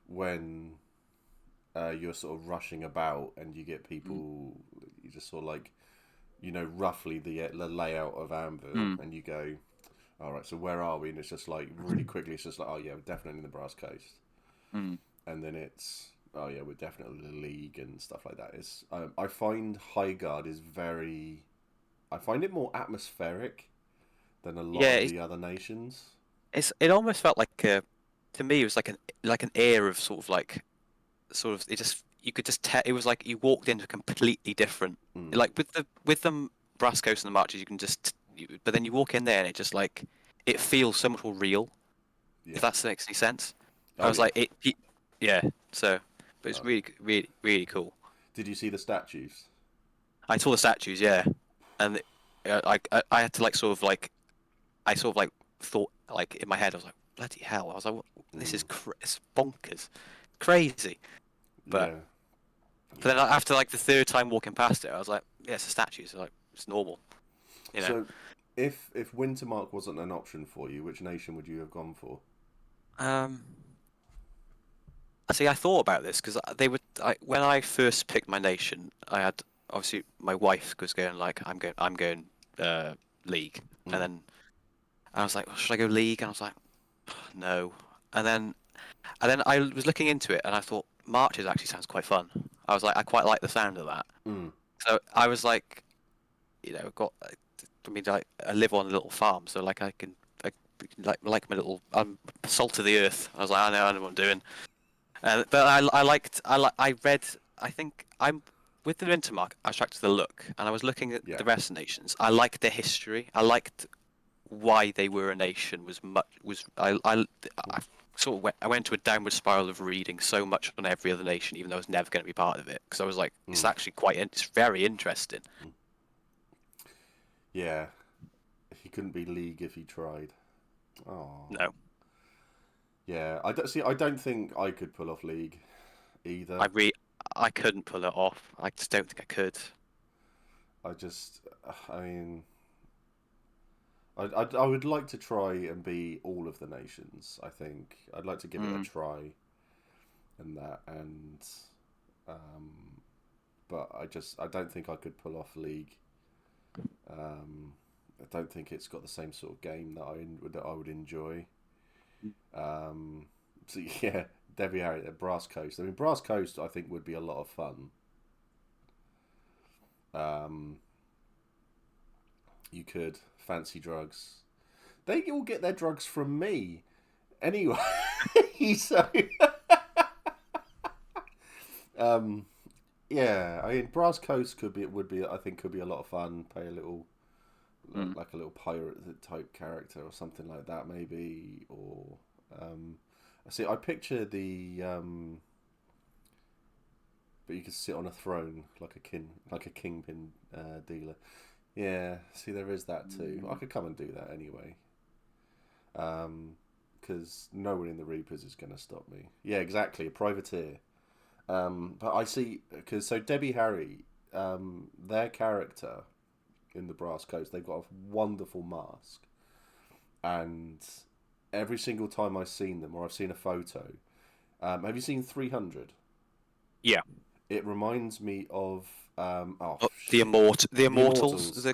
Speaker 2: when you're sort of rushing about and you get
Speaker 1: Mm.
Speaker 2: people, you just sort of like, roughly the layout of Anvil,
Speaker 1: Mm.
Speaker 2: and you go, all right, so where are we? And it's just like really quickly, it's just like, oh yeah, we're definitely in the Brass Coast,
Speaker 1: Mm.
Speaker 2: and then it's, oh yeah, we're definitely the League and stuff like that. I find Highguard is very, I find it more atmospheric than a lot
Speaker 1: Yeah,
Speaker 2: of the other nations.
Speaker 1: it almost felt like to me it was like an air of sort of it just you could just tell it was like you walked into a completely different
Speaker 2: Mm,
Speaker 1: like with the Brascos and the Marches you can but then you walk in there and it just like it feels so much more real if
Speaker 2: yeah.
Speaker 1: that makes any sense. I
Speaker 2: Oh
Speaker 1: was
Speaker 2: yeah.
Speaker 1: like yeah, so but it's
Speaker 2: Uh,
Speaker 1: really cool.
Speaker 2: did you see the statues?
Speaker 1: I saw the statues, yeah, and I had to like sort of like I sort of like thought like in my head I was like bloody hell I was like this is
Speaker 2: Mm,
Speaker 1: it's bonkers crazy. But
Speaker 2: yeah.
Speaker 1: then
Speaker 2: Yeah.
Speaker 1: after like the third time walking past it, I was like, yeah, it's a statue, so like it's normal, you know.
Speaker 2: So, if Wintermark wasn't an option for you, which nation would you have gone for?
Speaker 1: Um, See, I thought about this because when I first picked my nation, I had obviously my wife was going like, I'm going league, and
Speaker 2: Mm,
Speaker 1: then I was like, well, should I go league? And I was like, no, and then I was looking into it, and I thought marches actually sounds quite fun. I was like, I quite like the sound of that,
Speaker 2: mm,
Speaker 1: so I was like, I've got. I mean, I live on a little farm, so like I like my little. I'm salt of the earth. I was like, I know what I'm doing. But I read. I think I'm with the Wintermark. I was attracted to the look, and I was looking at
Speaker 2: yeah.
Speaker 1: the rest of the nations. I liked their history. I liked why they were a nation. I sort of I went to a downward spiral of reading so much on every other nation, even though I was never going to be part of it, because I was like, it's
Speaker 2: Mm,
Speaker 1: actually it's very interesting.
Speaker 2: mm. Yeah. He couldn't be League if he tried. Oh.
Speaker 1: No.
Speaker 2: Yeah. I don't think I could pull off League either.
Speaker 1: I re I couldn't pull it off. I just don't think I could.
Speaker 2: I just. I mean. I would like to try and be all of the nations. I think I'd like to give it a
Speaker 1: Mm,
Speaker 2: try and that, and um, but I don't think I could pull off League. I don't think it's got the same sort of game that I would enjoy. Um, so yeah, Debbie Harriet at Brass Coast. I mean, Brass Coast I think would be a lot of fun. Um, you could fancy drugs. They all get their drugs from me anyway. So um, yeah, I mean, Brass Coast would be I think could be a lot of fun. Pay a little
Speaker 1: mm.
Speaker 2: like a little pirate type character or something like that maybe, or um, I see. I picture but you could sit on a throne like a kingpin dealer. Yeah, see, there is that too. I could come and do that anyway. Because no one in the Reapers is going to stop me. Yeah, exactly, a privateer. But I see, because so Debbie Harry, their character in the Brass Coast, they've got a wonderful mask, and every single time I've seen them or I've seen a photo, have you seen 300?
Speaker 1: Yeah.
Speaker 2: It reminds me of
Speaker 1: Oh,
Speaker 2: shit,
Speaker 1: the
Speaker 2: the
Speaker 1: Immortals.
Speaker 2: Immortals.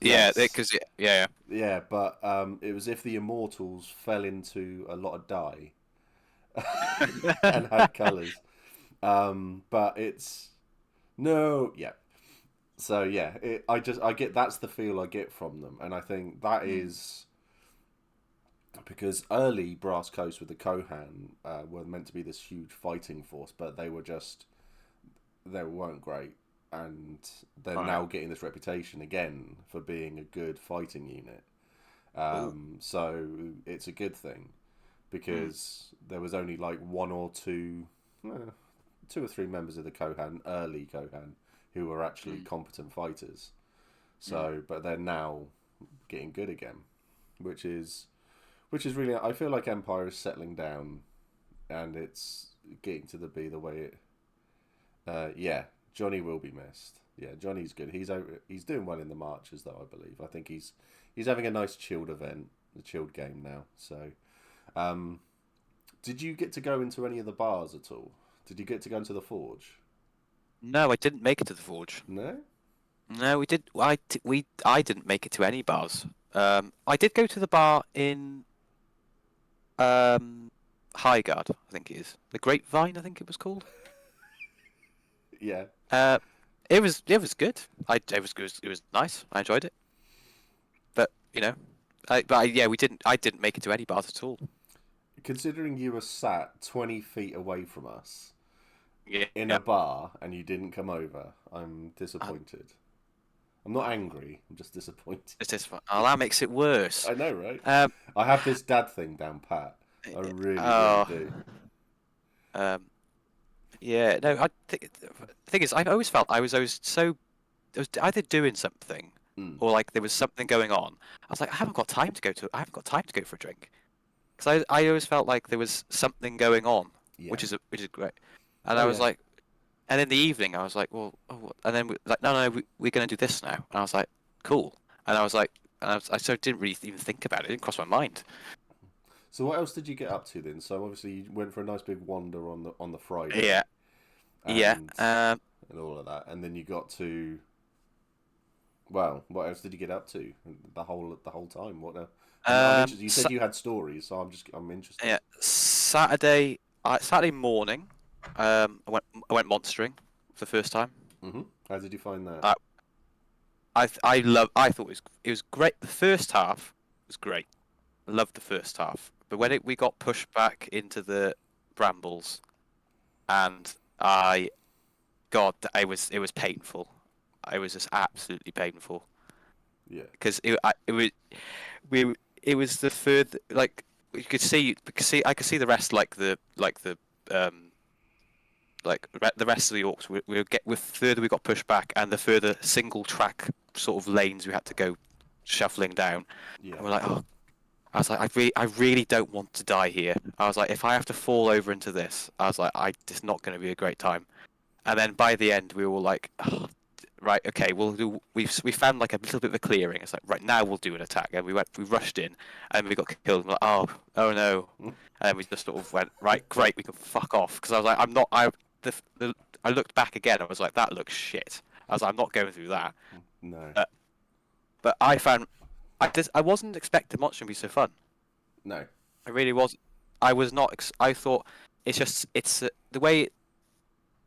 Speaker 1: Yeah,
Speaker 2: Yes,
Speaker 1: because yeah.
Speaker 2: yeah, but it was if the Immortals fell into a lot of dye and had colours. But it's no, yeah. So yeah, I get that's the feel I get from them, and I think that
Speaker 1: Mm.
Speaker 2: is because early Brass Coast with the Kohan were meant to be this huge fighting force, but they weren't great. and they're
Speaker 1: Right.
Speaker 2: now getting this reputation again for being a good fighting unit.
Speaker 1: Ooh.
Speaker 2: So it's a good thing
Speaker 1: Mm.
Speaker 2: because there was only like one or two, 2 or 3 members of the Kohan, early Kohan, who were actually
Speaker 1: Mm.
Speaker 2: competent fighters.
Speaker 1: Mm.
Speaker 2: So, but they're now getting good again, which is really. I feel like Empire is settling down, and it's getting to be the way it. Yeah, Johnny will be missed. Yeah, Johnny's good. He's doing well in the marches, though. I believe. I think he's having a nice chilled event, a chilled game now. So, um, did you get to go into any of the bars at all? Did you get to go into the forge?
Speaker 1: No, I didn't make it to the Forge.
Speaker 2: No.
Speaker 1: No, we did. I didn't make it to any bars. I did go to the bar in um, Highgard, I think it is. The Grapevine, I think it was called.
Speaker 2: Yeah.
Speaker 1: Uh, it was good. It was nice. I enjoyed it. But yeah, we didn't. I didn't make it to any bars at all.
Speaker 2: Considering you were sat 20 feet away from us
Speaker 1: Yeah,
Speaker 2: in a bar and you didn't come over, I'm disappointed. I'm not angry. I'm just disappointed.
Speaker 1: it's this one. Oh, that makes it worse.
Speaker 2: I know, right?
Speaker 1: Um,
Speaker 2: I have this dad thing down pat. I really, really
Speaker 1: oh,
Speaker 2: do.
Speaker 1: um, yeah. No, the thing is, I've always felt I was always so I was either doing something
Speaker 2: Mm.
Speaker 1: or like there was something going on. I was like, I haven't got time to go to. I haven't got time to go for a drink because I always felt like there was something going on,
Speaker 2: Yeah.
Speaker 1: which is great. And
Speaker 2: Oh
Speaker 1: I was
Speaker 2: yeah.
Speaker 1: like, and in the evening, I was like, well, oh, and then like, no, we're going to do this now. And I was like, cool. And I was like, I sort of didn't really even think about it. It didn't cross my mind.
Speaker 2: So what else did you get up to then? So obviously you went for a nice big wander on the Friday
Speaker 1: Yeah, yeah.
Speaker 2: and all of that, and then you got to. Well, what else did you get up to the whole time? What? I'm interested. You
Speaker 1: Sa
Speaker 2: said you had stories, so I'm interested.
Speaker 1: yeah, Saturday morning, I went monstering for the first time.
Speaker 2: How did you find that?
Speaker 1: I I thought it was great. The first half was great. I loved the first half, but when
Speaker 2: Mm.
Speaker 1: we got pushed back into the brambles, and I God, it was painful. It was just absolutely painful
Speaker 2: Yeah.
Speaker 1: because it was we it was the further like I could see the rest um the rest of the orcs we were with further we got pushed back and the further single track sort of lanes we had to go shuffling down
Speaker 2: Yeah.
Speaker 1: and we're like oh I was like I really don't want to die here. I was like if I have to fall over into this I was like it's not going to be a great time. And then by the end, we were all like, oh, right, okay, we found like a little bit of a clearing. It's like, right, now we'll do an attack. And we rushed in, and we got killed. And we're like, oh no. And then we just sort of went, right, great, we can fuck off. Because I was like, I'm not, I looked back again, I was like, that looks shit. I was like, I'm not going through that.
Speaker 2: No.
Speaker 1: Uh, but I wasn't expecting Monster to be so fun.
Speaker 2: No.
Speaker 1: I really wasn't. I was not, I thought, the way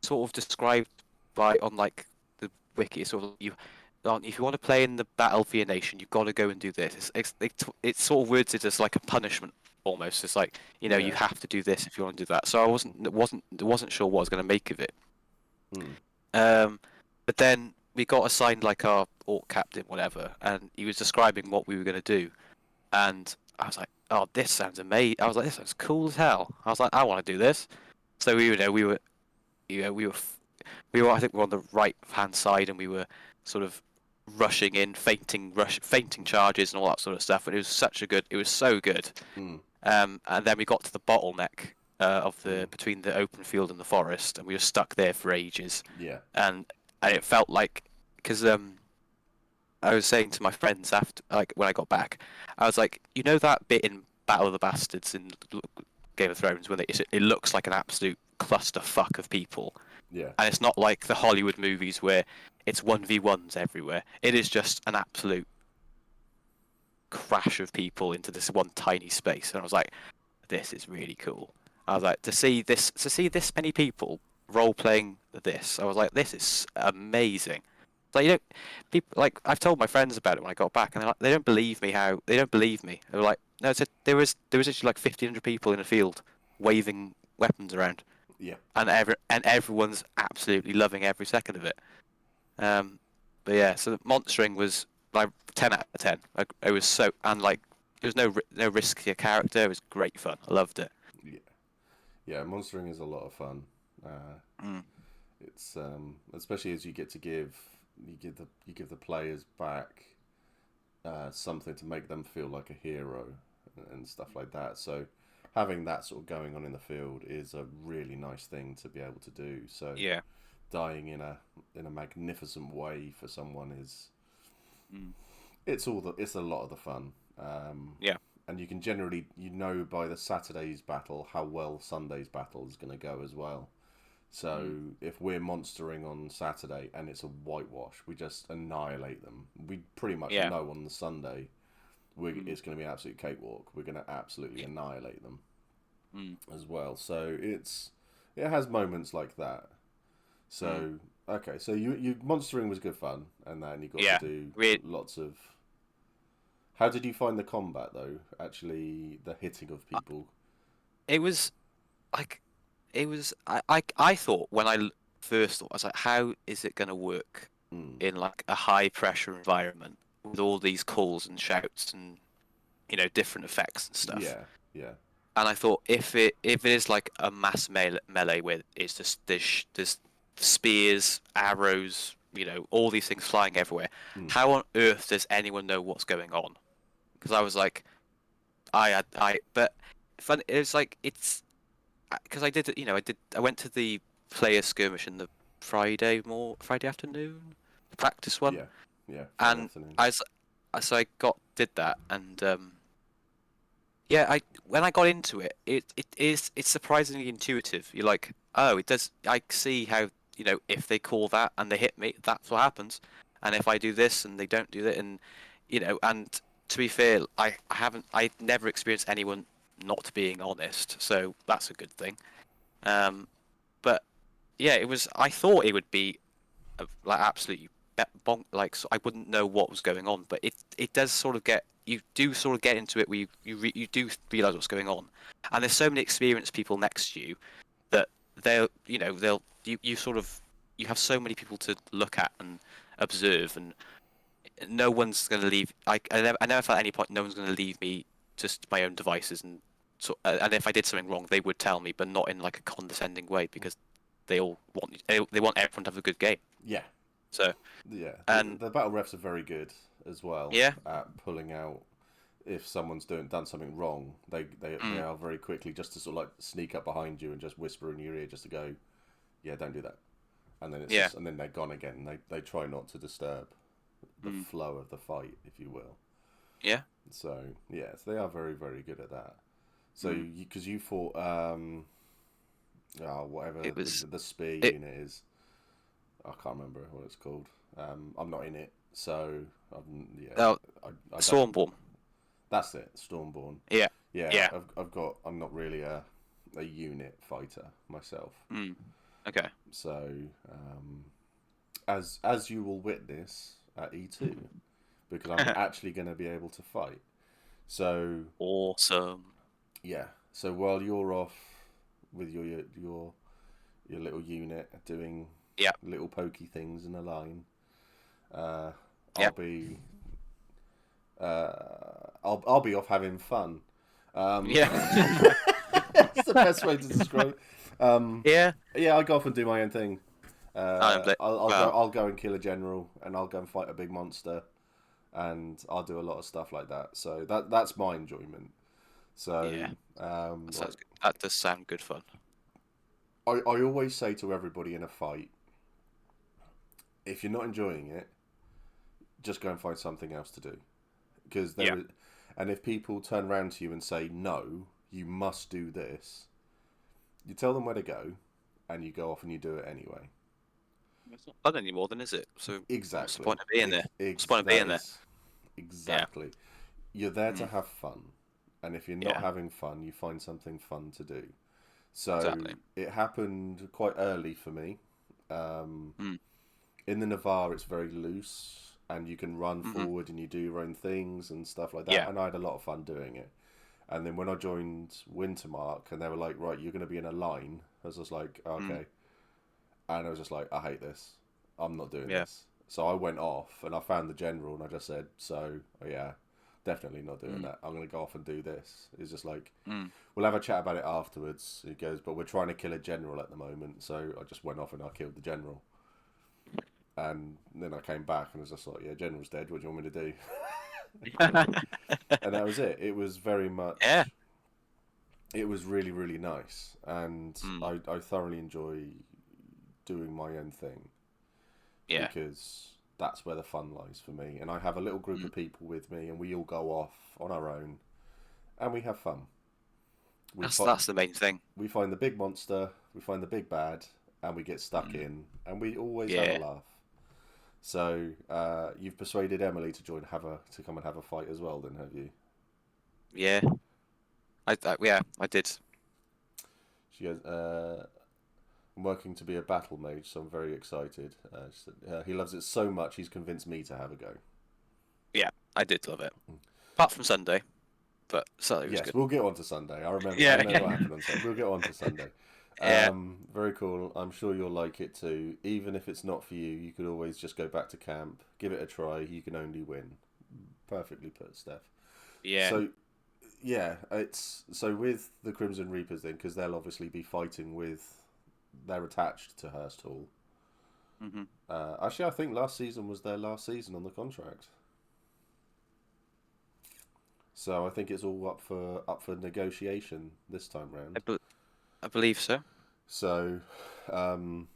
Speaker 1: sort of described by on like the wiki. It's sort of if you want to play in the battle for your nation, you've got to go and do this. It's sort of words it as like a punishment almost. It's like you
Speaker 2: Yeah.
Speaker 1: have to do this if you want to do that. So I wasn't sure what I was going to make of it.
Speaker 2: Mm.
Speaker 1: But then we got assigned like our orc captain, whatever, and he was describing what we were going to do, and I was like, oh, this sounds amazing. I was like, this sounds cool as hell. I was like, I want to do this. So we were I think we were on the right hand side and we were sort of rushing in, fainting charges and all that sort of stuff. And it was so good.
Speaker 2: Mm.
Speaker 1: And then we got to the bottleneck of
Speaker 2: Mm.
Speaker 1: the between the open field and the forest, and we were stuck there for ages.
Speaker 2: Yeah.
Speaker 1: And it felt like because I was saying to my friends after like when I got back, I was like, that bit in Battle of the Bastards in Game of Thrones when it looks like an absolute clusterfuck of people
Speaker 2: Yeah.
Speaker 1: and it's not like the Hollywood movies where it's 1v1s everywhere. It is just an absolute crash of people into this one tiny space. And I was like, this is really cool. I was like, to see this many people role playing this, I was like, this is amazing. Like people like I've told my friends about it when I got back, and they don't believe me. They don't believe me. They were like, no, there was actually like 1,500 people in a field waving weapons around
Speaker 2: Yeah.
Speaker 1: and everyone's absolutely loving every second of it. Um, but yeah, so the monstering was like 10 out of 10. It was so, and like there was no risk to your character. It was great fun. I loved it.
Speaker 2: Yeah, yeah. Monstering is a lot of fun.
Speaker 1: Mm.
Speaker 2: It's especially as you get to you give the players back something to make them feel like a hero and stuff like that. So having that sort of going on in the field is a really nice thing to be able to do. So
Speaker 1: Yeah.
Speaker 2: dying in a magnificent way for someone is
Speaker 1: Mm.
Speaker 2: it's a lot of the fun.
Speaker 1: Yeah.
Speaker 2: And you can generally by the Saturday's battle how well Sunday's battle is going to go as well. So
Speaker 1: Mm.
Speaker 2: if we're monstering on Saturday and it's a whitewash, we just annihilate them. We pretty much
Speaker 1: Yeah.
Speaker 2: know on the Sunday
Speaker 1: Mm.
Speaker 2: it's going to be an absolute cakewalk. We're going to absolutely
Speaker 1: Yeah.
Speaker 2: annihilate them
Speaker 1: Mm.
Speaker 2: as well. So it has moments like that.
Speaker 1: Mm.
Speaker 2: So okay, so you monstering was good fun, and then you got to
Speaker 1: Yeah.
Speaker 2: do
Speaker 1: We
Speaker 2: lots of. How did you find the combat though? Actually, the hitting of people.
Speaker 1: it was like I thought when first thought I was like, how is it gonna work
Speaker 2: Mm.
Speaker 1: in like a high pressure environment with all these calls and shouts and different effects and stuff.
Speaker 2: Yeah, yeah,
Speaker 1: And I thought if it is like a mass melee where it's just there's spears, arrows, all these things flying everywhere.
Speaker 2: mm.
Speaker 1: How on earth does anyone know what's going on? Because I was like, but fun. It was like it's because I did, I went to the player skirmish in the Friday afternoon, the practice one,
Speaker 2: Yeah, yeah. Friday
Speaker 1: and
Speaker 2: afternoon.
Speaker 1: I s- so I did that, and yeah, I when I got into it, it's surprisingly intuitive. You're like, oh, it does. I see how if they call that and they hit me, that's what happens, and if I do this and they don't do that, and and to be fair, I never experienced anyone not being honest, so that's a good thing. Um, but yeah, it was. I thought it would be like absolutely like so I wouldn't know what was going on, but it does sort of get you do sort of get into it where you do realize what's going on, and there's so many experienced people next to you that they'll you sort of you have so many people to look at and observe, and no one's going to leave. I never felt at any point no one's going to leave me just to my own devices, and so and if I did something wrong, they would tell me, but not in like a condescending way because they all want they want everyone to have a good game.
Speaker 2: Yeah,
Speaker 1: So
Speaker 2: yeah.
Speaker 1: and
Speaker 2: The battle refs are very good as well
Speaker 1: yeah,
Speaker 2: at pulling out if someone's done something wrong. They
Speaker 1: mm,
Speaker 2: are very quickly just to sort of like sneak up behind you and just whisper in your ear just to go, yeah, don't do that. And then
Speaker 1: yeah,
Speaker 2: and then they're gone again. They try not to disturb the
Speaker 1: mm,
Speaker 2: flow of the fight, if you will.
Speaker 1: yeah,
Speaker 2: So yes, they are very very good at that. So
Speaker 1: mm.
Speaker 2: because you fought whatever
Speaker 1: It was
Speaker 2: the spear
Speaker 1: it.
Speaker 2: unit is, I can't remember what it's called. I'm not in it, so yeah,
Speaker 1: Oh,
Speaker 2: I don't.
Speaker 1: Stormborn.
Speaker 2: That's it, Stormborn.
Speaker 1: Yeah,
Speaker 2: Yeah,
Speaker 1: yeah.
Speaker 2: I've got. I'm not really a unit fighter myself,
Speaker 1: Mm, okay.
Speaker 2: so as you will witness at E2, because I'm actually going to be able to fight. So
Speaker 1: Awesome.
Speaker 2: yeah, so while you're off with your little unit doing
Speaker 1: Yeah,
Speaker 2: little pokey things in a line, uh,
Speaker 1: yeah,
Speaker 2: I'll be I'll be off having fun. Um,
Speaker 1: yeah,
Speaker 2: that's the best way to describe it.
Speaker 1: yeah.
Speaker 2: Yeah, I go off and do my own thing.
Speaker 1: I'm like, well,
Speaker 2: I'll go and kill a general, and I'll go and fight a big monster, and I'll do a lot of stuff like that. So that's my enjoyment. So
Speaker 1: yeah. That
Speaker 2: like
Speaker 1: sounds good. That does sound good fun.
Speaker 2: I always say to everybody in a fight, if you're not enjoying it, just go and find something else to do. Because
Speaker 1: Yeah.
Speaker 2: and if people turn around to you and say no, you must do this, you tell them where to go, and you go off and you do it anyway.
Speaker 1: It's not fun anymore, then, is it? So what's the
Speaker 2: Exactly.
Speaker 1: point of being there? What's the point of
Speaker 2: That
Speaker 1: being there?
Speaker 2: is
Speaker 1: Yeah.
Speaker 2: exactly. You're there to
Speaker 1: Mm,
Speaker 2: have fun, and if you're not
Speaker 1: yeah.
Speaker 2: having fun, you find something fun to do. So
Speaker 1: Exactly.
Speaker 2: it happened quite early for me. Um,
Speaker 1: Mm,
Speaker 2: in the Navarre, it's very loose, and you can run
Speaker 1: mm-hmm.
Speaker 2: forward and you do your own things and stuff like that.
Speaker 1: Yeah.
Speaker 2: And I had a lot of fun doing it. And then when I joined Wintermark, and they were like, "Right, you're going to be in a line," I was just like,
Speaker 1: Mm,
Speaker 2: "Okay," and I was just like, "I hate this." I'm not doing
Speaker 1: Yeah.
Speaker 2: this. So I went off and I found the general and I just said, so oh yeah, definitely not doing
Speaker 1: Mm.
Speaker 2: that. I'm gonna go off and do this. It's just like
Speaker 1: Mm.
Speaker 2: we'll have a chat about it afterwards. He goes, but we're trying to kill a general at the moment. So I just went off and I killed the general. And then I came back and was just like, yeah, general's dead. What do you want me to do? And that was it. It was very
Speaker 1: Yeah.
Speaker 2: much. It was really really nice, and
Speaker 1: Mm.
Speaker 2: I thoroughly enjoy doing my own thing
Speaker 1: Yeah.
Speaker 2: because that's where the fun lies for me. And I have a little group
Speaker 1: Mm.
Speaker 2: of people with me, and we all go off on our own, and we have fun. We
Speaker 1: That's
Speaker 2: fight,
Speaker 1: that's the main thing.
Speaker 2: we find the big monster, we find the big bad, and we get stuck
Speaker 1: Mm.
Speaker 2: in, and we always have a
Speaker 1: Yeah.
Speaker 2: laugh. So you've persuaded Emily to to come and have a fight as well, then have you?
Speaker 1: Yeah. Yeah, I did.
Speaker 2: She goes, I'm working to be a battle mage, so I'm very excited. She said, he loves it so much, he's convinced me to have a go.
Speaker 1: Yeah, I did love it. Apart from Sunday, but Sunday was
Speaker 2: Yes,
Speaker 1: good.
Speaker 2: we'll get on to Sunday. I
Speaker 1: Yeah.
Speaker 2: know what happened on Sunday. We'll get on to Sunday.
Speaker 1: Yeah.
Speaker 2: Very cool. I'm sure you'll like it too. Even if it's not for you, you could always just go back to camp, give it a try. You can only win. Perfectly put, Steph.
Speaker 1: Yeah.
Speaker 2: So yeah, it's so with the Crimson Reapers then, because they'll obviously be fighting with. They're attached to Hurst Hall.
Speaker 1: Hmm.
Speaker 2: Actually, I think last season was their last season on the contract. So I think it's all up for negotiation this time
Speaker 1: I,
Speaker 2: round.
Speaker 1: be I believe so.
Speaker 2: So, um,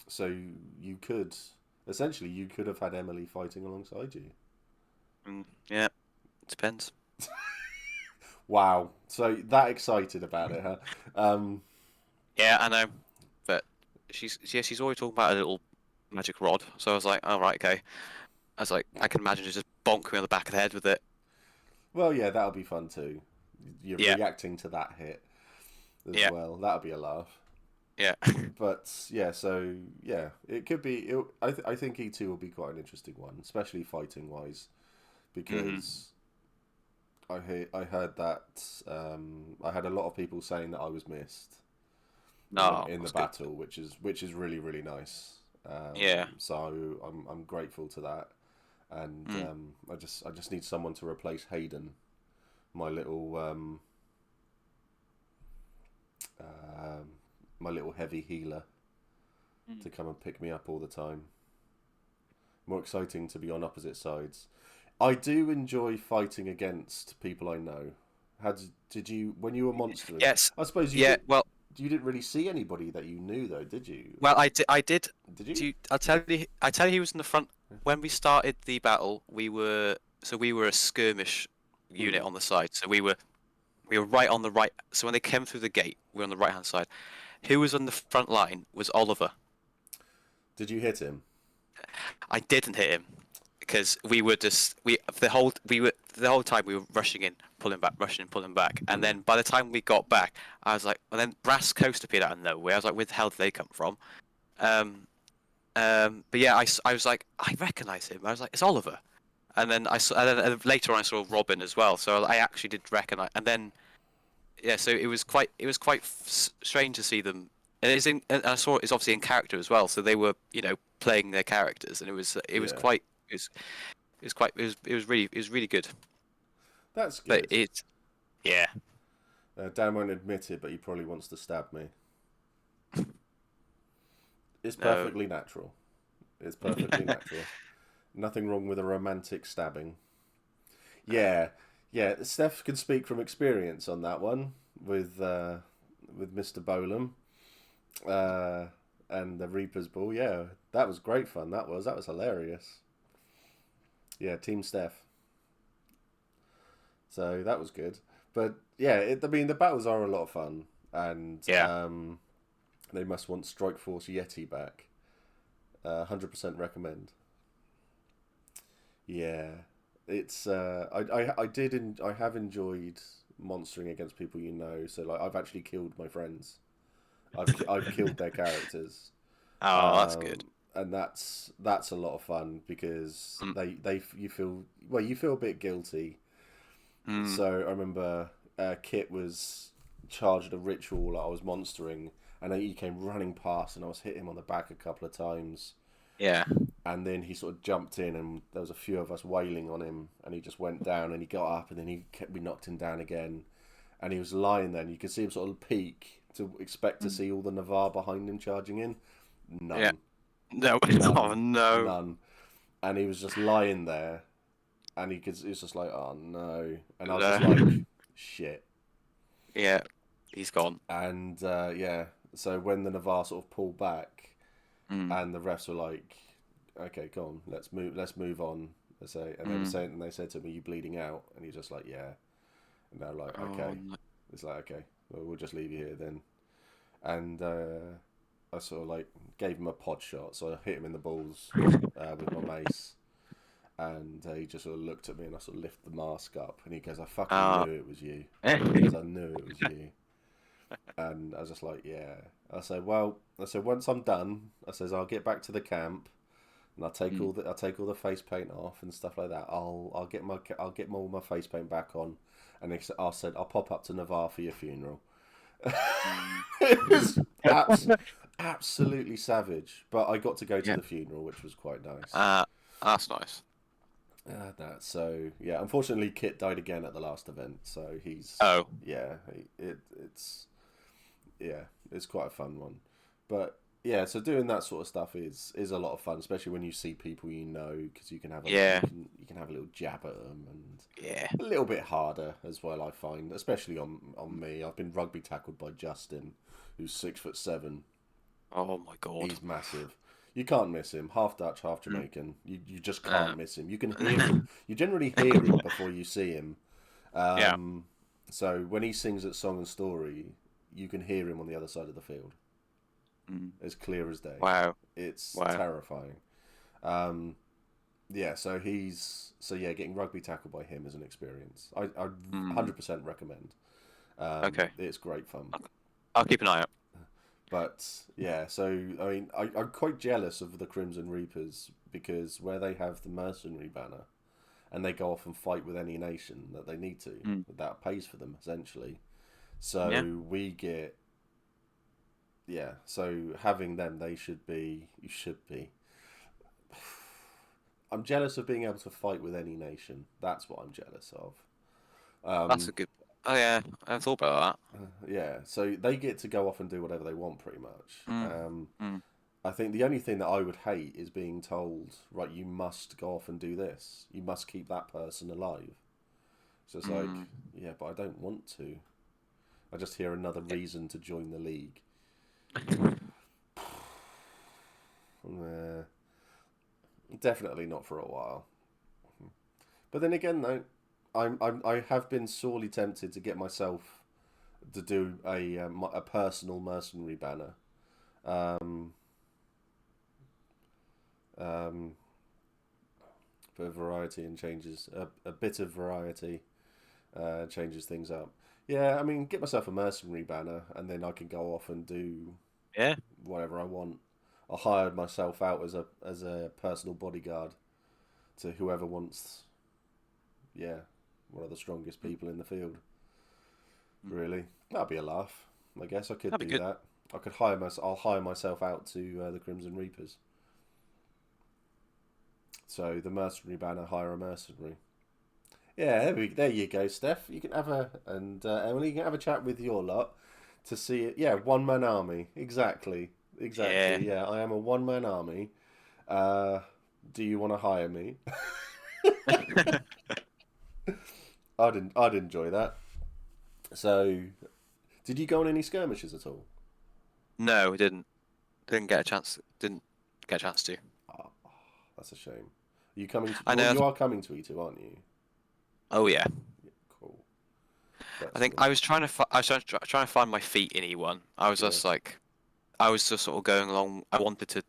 Speaker 2: so you could essentially you could have had Emily fighting alongside you.
Speaker 1: Yeah, it depends.
Speaker 2: Wow! So that excited about it, huh? Um,
Speaker 1: Yeah, I know, but she's always talking about a little magic rod. So I was like, oh right, okay. I was like, I can imagine her just bonk me on the back of the head with it.
Speaker 2: well, yeah, that'll be fun too. You're
Speaker 1: Yeah,
Speaker 2: reacting to that hit as
Speaker 1: yeah,
Speaker 2: well. That'll be a laugh.
Speaker 1: yeah.
Speaker 2: But yeah, so yeah, it could be. I think E2 will be quite an interesting one, especially fighting wise,
Speaker 1: Hmm.
Speaker 2: because I heard that I had a lot of people saying that I was missed
Speaker 1: No,
Speaker 2: in the
Speaker 1: that's good.
Speaker 2: battle, which is really really nice.
Speaker 1: Yeah.
Speaker 2: So I'm grateful to that, and
Speaker 1: Mm.
Speaker 2: I just need someone to replace Hayden, my little um, my little heavy healer,
Speaker 1: Mm.
Speaker 2: to come and pick me up all the time. More exciting to be on opposite sides. I do enjoy fighting against people I know. Did you when you were monstering?
Speaker 1: Yes.
Speaker 2: I suppose you
Speaker 1: Yeah.
Speaker 2: did.
Speaker 1: Well,
Speaker 2: You didn't really see anybody that you knew though, did you?
Speaker 1: well, I did. I did.
Speaker 2: Did you?
Speaker 1: I'll tell you. I tell you, he was in the front when we started the battle. We were a skirmish
Speaker 2: Hmm.
Speaker 1: unit on the side. So we were right on the right. So when they came through the gate, we were on the right hand side. Who was on the front line was Oliver.
Speaker 2: Did you hit him?
Speaker 1: I didn't hit him because we were just the whole time we were rushing in, pulling back, rushing in, pulling back, and
Speaker 2: Hmm.
Speaker 1: then by the time we got back, I was like, and then Brass Coast appeared out of nowhere. I was like, where the hell did they come from? Um, but yeah, I was like, I recognise him. I was like, it's Oliver. And then and then later on I saw Robin as well. So I actually did recognise. And then yeah, so it was quite strange to see them. And and I saw it's obviously in character as well. So they were playing their characters, and it was
Speaker 2: Yeah,
Speaker 1: quite it was really good.
Speaker 2: that's
Speaker 1: But
Speaker 2: good.
Speaker 1: it yeah
Speaker 2: Dan won't admit it, but he probably wants to stab me. It's
Speaker 1: no
Speaker 2: perfectly natural. It's perfectly natural. Nothing wrong with a romantic stabbing. Yeah, yeah. Steph can speak from experience on that one with Mr. Bolam uh, and the Reaper's Ball. Yeah, that was great fun. That was hilarious. Yeah, Team Steph. So that was good. But yeah, I mean the battles are a lot of fun, and
Speaker 1: yeah
Speaker 2: they must want Strike Force Yeti back. 100% recommend. Yeah, it's I have enjoyed monstering against people you know. So like I've actually killed my friends. I've killed their characters,
Speaker 1: oh that's good
Speaker 2: and that's a lot of fun because
Speaker 1: mm,
Speaker 2: you feel well you feel a bit guilty.
Speaker 1: mm,
Speaker 2: So I remember Kit was charged a ritual that I was monstering, and he came running past, and I was hit him on the back a couple of times,
Speaker 1: Yeah.
Speaker 2: And then he sort of jumped in, and there was a few of us wailing on him, and he just went down, and he got up, and then we knocked him down again, and he was lying there, and you could see him sort of peek to expect to
Speaker 1: Mm.
Speaker 2: see all the Navarre behind him charging in.
Speaker 1: Yeah.
Speaker 2: None,
Speaker 1: No. Oh
Speaker 2: none,
Speaker 1: no.
Speaker 2: none, and he was just lying there, and he was just like, oh no, and I was just
Speaker 1: No.
Speaker 2: like, shit,
Speaker 1: Yeah. He's gone.
Speaker 2: and yeah, so when the Navarre sort of pulled back,
Speaker 1: Mm.
Speaker 2: and the refs were like, okay, go on, let's move on. They say, and they were
Speaker 1: Mm.
Speaker 2: saying, and they said to me, "You bleeding out?" And he's just like, "Yeah." And they're like,
Speaker 1: Oh
Speaker 2: "Okay."
Speaker 1: no.
Speaker 2: It's like, "Okay, well, we'll just leave you here then." And I sort of like gave him a pod shot, so I hit him in the balls with my mace, and he just sort of looked at me, and I sort of lifted the mask up, and he goes, "I fucking
Speaker 1: Uh,
Speaker 2: knew it was you." He goes, "I knew it was you." And I was just like, "Yeah." I said, "Well," I said, "once I'm done," I says, "I'll get back to the camp." And
Speaker 1: mm.
Speaker 2: I'll take all the face paint off and stuff like that. I'll get all my face paint back on, and I said I'll pop up to Navarre for your funeral.
Speaker 1: Mm.
Speaker 2: It was absolutely savage, but I got to go to
Speaker 1: Yeah.
Speaker 2: the funeral, which was quite nice.
Speaker 1: Uh, that's nice.
Speaker 2: That so yeah. Unfortunately, Kit died again at the last event, so he's
Speaker 1: Oh.
Speaker 2: yeah. It's yeah, it's quite a fun one. But yeah, so doing that sort of stuff is a lot of fun, especially when you see people you know, because
Speaker 1: Yeah.
Speaker 2: you can have a little jab at them, and
Speaker 1: Yeah.
Speaker 2: a little bit harder as well. I find, especially on me. I've been rugby tackled by Justin, who's 6'7".
Speaker 1: Oh my God.
Speaker 2: He's massive. You can't miss him. Half Dutch, half
Speaker 1: Mm.
Speaker 2: Jamaican. You just
Speaker 1: Uh.
Speaker 2: can't miss him. You can hear him. You generally hear him before you see him.
Speaker 1: Yeah.
Speaker 2: Um, so when he sings at Song and Story, you can hear him on the other side of the field,
Speaker 1: Mm.
Speaker 2: as clear as day.
Speaker 1: Wow.
Speaker 2: It's
Speaker 1: Wow.
Speaker 2: terrifying. Um, yeah, so yeah, getting rugby tackled by him is an experience. I
Speaker 1: Mm.
Speaker 2: 100% recommend.
Speaker 1: Okay.
Speaker 2: It's great fun.
Speaker 1: I'll keep an eye out.
Speaker 2: But yeah, so I mean, I'm quite jealous of the Crimson Reapers because where they have the mercenary banner and they go off and fight with any nation that they need to,
Speaker 1: Mm.
Speaker 2: that pays for them essentially.
Speaker 1: Yeah.
Speaker 2: So we get yeah, so having them, you should be. I'm jealous of being able to fight with any nation. That's what I'm jealous of.
Speaker 1: That's a
Speaker 2: Um,
Speaker 1: good. Oh yeah. I thought about
Speaker 2: yeah, so they get to go off and do whatever they want, pretty much.
Speaker 1: that. Mm. Mm.
Speaker 2: I think the only thing that I would hate is being told, right, you must go off and do this. You must keep that person alive. So it's like,
Speaker 1: Mm.
Speaker 2: yeah, but I don't want to. I just hear another reason to join the league. Nah, definitely not for a while. But then again, though, I have been sorely tempted to get myself to do a personal mercenary banner. Um, um, for variety and changes a bit of variety changes things up. Yeah, I mean, get myself a mercenary banner, and then I can go off and do
Speaker 1: Yeah.
Speaker 2: whatever I want. I hired myself out as a personal bodyguard to whoever wants. Yeah, one of the strongest
Speaker 1: Mm.
Speaker 2: people in the field.
Speaker 1: Mm.
Speaker 2: Really, that'd be a laugh. I guess I could
Speaker 1: That'd be
Speaker 2: do
Speaker 1: good.
Speaker 2: that. I'll hire myself out to the Crimson Reapers. So the mercenary banner, hire a mercenary. Yeah, there you go, Steph. You can have Emily, you can have a chat with your lot to see it. Yeah, one man army. Exactly,
Speaker 1: Yeah.
Speaker 2: exactly. Yeah, I am a one man army. Uh, do you want to hire me? I'd enjoy that. So, did you go on any skirmishes at all?
Speaker 1: No, we didn't. Didn't get a chance. Didn't get a chance to.
Speaker 2: Oh, that's a shame. You coming to
Speaker 1: I know.
Speaker 2: you are coming to E2, aren't you?
Speaker 1: Oh yeah.
Speaker 2: Cool.
Speaker 1: I
Speaker 2: That's
Speaker 1: think I was trying to. I was trying to find my feet in E1. I was
Speaker 2: yeah.
Speaker 1: just like. I was just sort of going along. I wanted to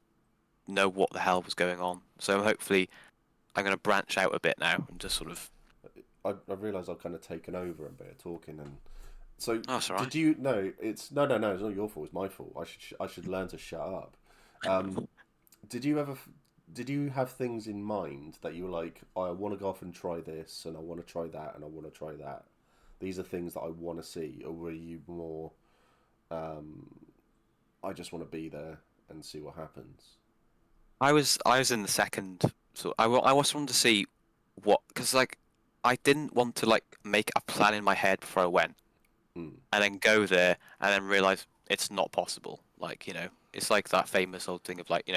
Speaker 1: know what the hell was going on. So hopefully, I'm going to branch out a bit now and just sort of.
Speaker 2: I realised I've kind of taken over a bit of talking and so
Speaker 1: Oh, it's alright.
Speaker 2: did you no it's no it's not your fault, it's my fault. I should learn to shut up. Um, did you ever did you have things in mind that you were like, I want to go off and try this and I want to try that and I want to try that? These are things that I want to see, or were you more um, I just want to be there and see what happens?
Speaker 1: I was in the second, so I also wanted to see what, because like I didn't want to like make a plan in my head before I went,
Speaker 2: Mm.
Speaker 1: and then go there and then realize it's not possible. Like, it's like that famous old thing of like,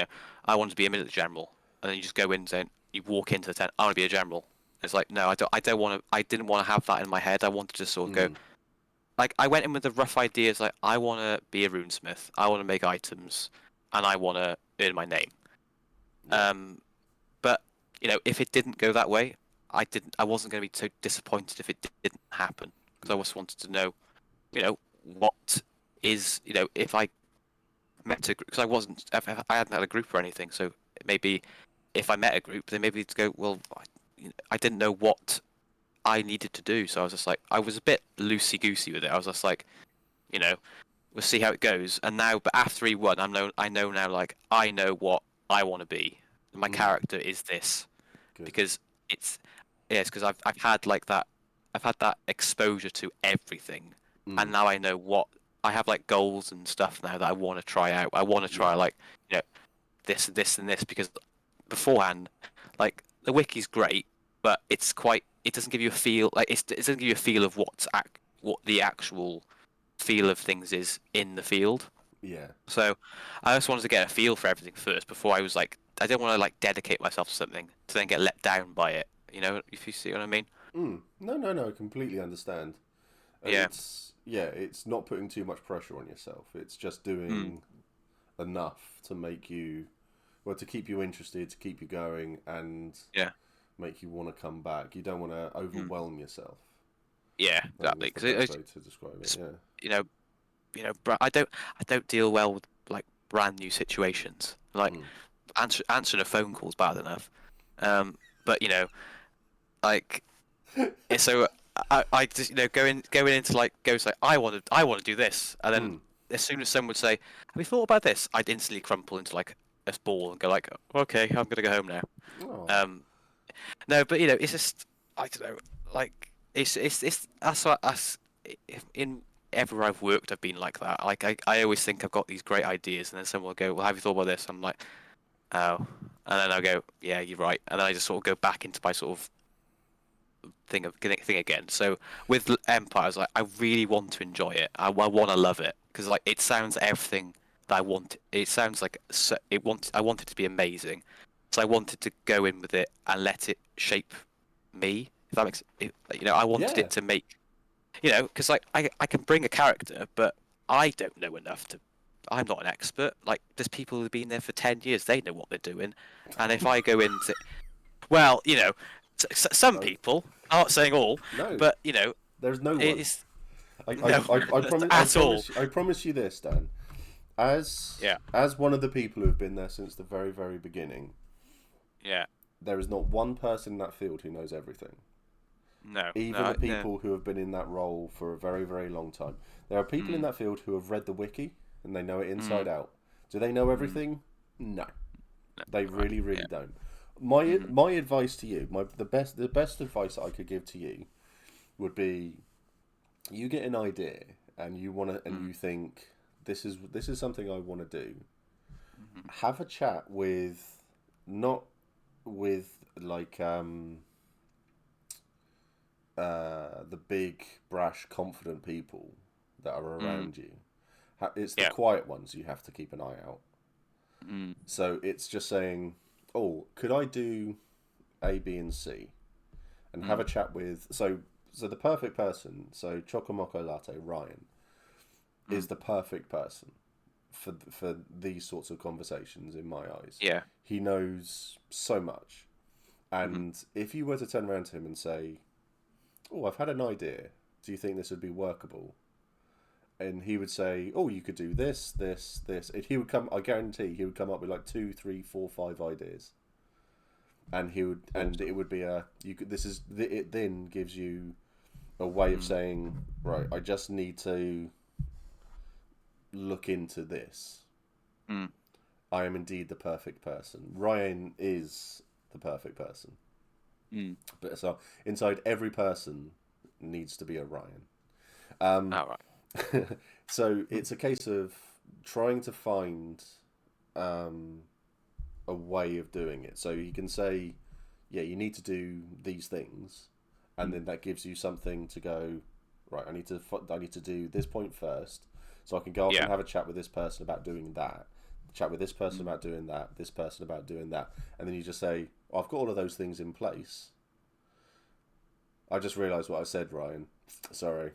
Speaker 1: I want to be a military general, and then you just go in and you walk into the tent, I want to be a general. It's like, no, I don't want to, I didn't want to have that in my head. I wanted to sort of go,
Speaker 2: Mm.
Speaker 1: like, I went in with the rough ideas, like, I want to be a runesmith, I want to make items, and I want to earn my name.
Speaker 2: Yeah.
Speaker 1: Um, but, if it didn't go that way, I wasn't going to be so disappointed if it didn't happen, because I
Speaker 2: Yeah.
Speaker 1: just wanted to know, what is, if I met a group, because I hadn't had a group or anything, so maybe if I met a group, then maybe to go, well, I didn't know what I needed to do, so I was just like, I was a bit loosey goosey with it. I was just like, you know, we'll see how it goes. And now, but after E1, I know now, like, I know what I want to be. My
Speaker 2: Mm.
Speaker 1: character is this
Speaker 2: Good.
Speaker 1: because it's, yes, because I've had like that, I've had that exposure to everything,
Speaker 2: Mm.
Speaker 1: and now I know what I have, like goals and stuff now that I want to try out. I want to
Speaker 2: Yeah.
Speaker 1: try like, this and this and this, because beforehand, like, the wiki's great, but it doesn't give you a feel, like, it doesn't give you a feel of what the actual feel of things is in the field.
Speaker 2: Yeah.
Speaker 1: So I just wanted to get a feel for everything first before I was like, I don't want to like dedicate myself to something to then get let down by it. If you see what I mean?
Speaker 2: Mm. No, no, no. I completely understand. And
Speaker 1: Yeah.
Speaker 2: it's not putting too much pressure on yourself. It's just
Speaker 1: Mm.
Speaker 2: doing enough to make you, well, to keep you interested, to keep you going, and
Speaker 1: Yeah.
Speaker 2: make you want to come back. You don't want to
Speaker 1: Mm.
Speaker 2: overwhelm yourself.
Speaker 1: Yeah.
Speaker 2: I think
Speaker 1: Exactly.
Speaker 2: that's the
Speaker 1: Because
Speaker 2: best way to describe it.
Speaker 1: it's,
Speaker 2: Yeah.
Speaker 1: you know, I don't deal well with like brand new situations. Like,
Speaker 2: Mm.
Speaker 1: answering a phone call is bad enough. But like, so I just going into like goes like, I want to do this, and then
Speaker 2: Mm.
Speaker 1: as soon as someone would say, have you thought about this, I'd instantly crumple into like a ball and go like, okay, I'm gonna go home now.
Speaker 2: Oh.
Speaker 1: Um, no, but it's just, I don't know, like, it's that's what us in everywhere I've worked, I've been like that. Like, I always think I've got these great ideas, and then someone will go, well, have you thought about this? I'm like, oh, and then I'll go, yeah, you're right, and then I just sort of go back into my sort of thing again. So with Empire, I was like, I really want to enjoy it. I want to love it because like it sounds everything that I want. It sounds like, I want it to be amazing. So I wanted to go in with it and let it shape me. If that makes it, I wanted
Speaker 2: Yeah.
Speaker 1: it to make, because like I can bring a character, but I don't know enough to. I'm not an expert. Like, there's people who've been there for 10 years. They know what they're doing, and if I go into, well, some
Speaker 2: No.
Speaker 1: people. I'm not saying all,
Speaker 2: No.
Speaker 1: but
Speaker 2: There's no one.
Speaker 1: it's
Speaker 2: I,
Speaker 1: no,
Speaker 2: I promise.
Speaker 1: at all.
Speaker 2: I promise you this, Dan.
Speaker 1: Yeah,
Speaker 2: As one of the people who have been there since the very, very beginning,
Speaker 1: yeah.
Speaker 2: there is not one person in that field who knows everything.
Speaker 1: No,
Speaker 2: Even
Speaker 1: no,
Speaker 2: the
Speaker 1: no.
Speaker 2: people who have been in that role for a very, very long time. There are people in
Speaker 1: Mm,
Speaker 2: that field who have read the wiki and they know it inside
Speaker 1: mm,
Speaker 2: out. Do they know
Speaker 1: mm,
Speaker 2: everything? No,
Speaker 1: no,
Speaker 2: they
Speaker 1: right.
Speaker 2: really,
Speaker 1: Yeah.
Speaker 2: really don't. My
Speaker 1: Mm,
Speaker 2: my advice to you, the best advice that I could give to you would be, you get an idea and you want to, and
Speaker 1: mm,
Speaker 2: you think, this is something I want to do.
Speaker 1: mm,
Speaker 2: Have a chat with, not with like the big, brash, confident people that are
Speaker 1: mm,
Speaker 2: around you. It's the
Speaker 1: yeah.
Speaker 2: quiet ones you have to keep an eye out.
Speaker 1: Mm,
Speaker 2: So it's just saying, oh, could I do A, B, and C? And have
Speaker 1: mm,
Speaker 2: a chat with, so the perfect person, so Chocomoco Latte, Ryan,
Speaker 1: mm,
Speaker 2: is the perfect person for these sorts of conversations in my eyes.
Speaker 1: yeah.
Speaker 2: He knows so much.
Speaker 1: Mm,
Speaker 2: And if you were to turn around to him and say, oh, I've had an idea. Do you think this would be workable? And he would say, "Oh, you could do this, this, this." And he would come. I guarantee he would come up with like two, three, four, five ideas, and it
Speaker 1: awesome.
Speaker 2: would be a. You could. This is. It then gives you a way of
Speaker 1: Mm,
Speaker 2: saying, right, I just need to look into this.
Speaker 1: mm,
Speaker 2: I am indeed the perfect person. Ryan is the perfect person,
Speaker 1: mm.
Speaker 2: but so inside every person needs to be a Ryan. Um,
Speaker 1: All right.
Speaker 2: so it's a case of trying to find um, a way of doing it. So you can say, yeah, you need to do these things, and then that gives you something to go. Right, I need to do this point first, so I can go off and
Speaker 1: Yeah.
Speaker 2: have a chat with this person about doing that, chat with this person
Speaker 1: Mm.
Speaker 2: about doing that, this person about doing that, and then you just say, oh, I've got all of those things in place. I just realised what I said, Ryan. Sorry.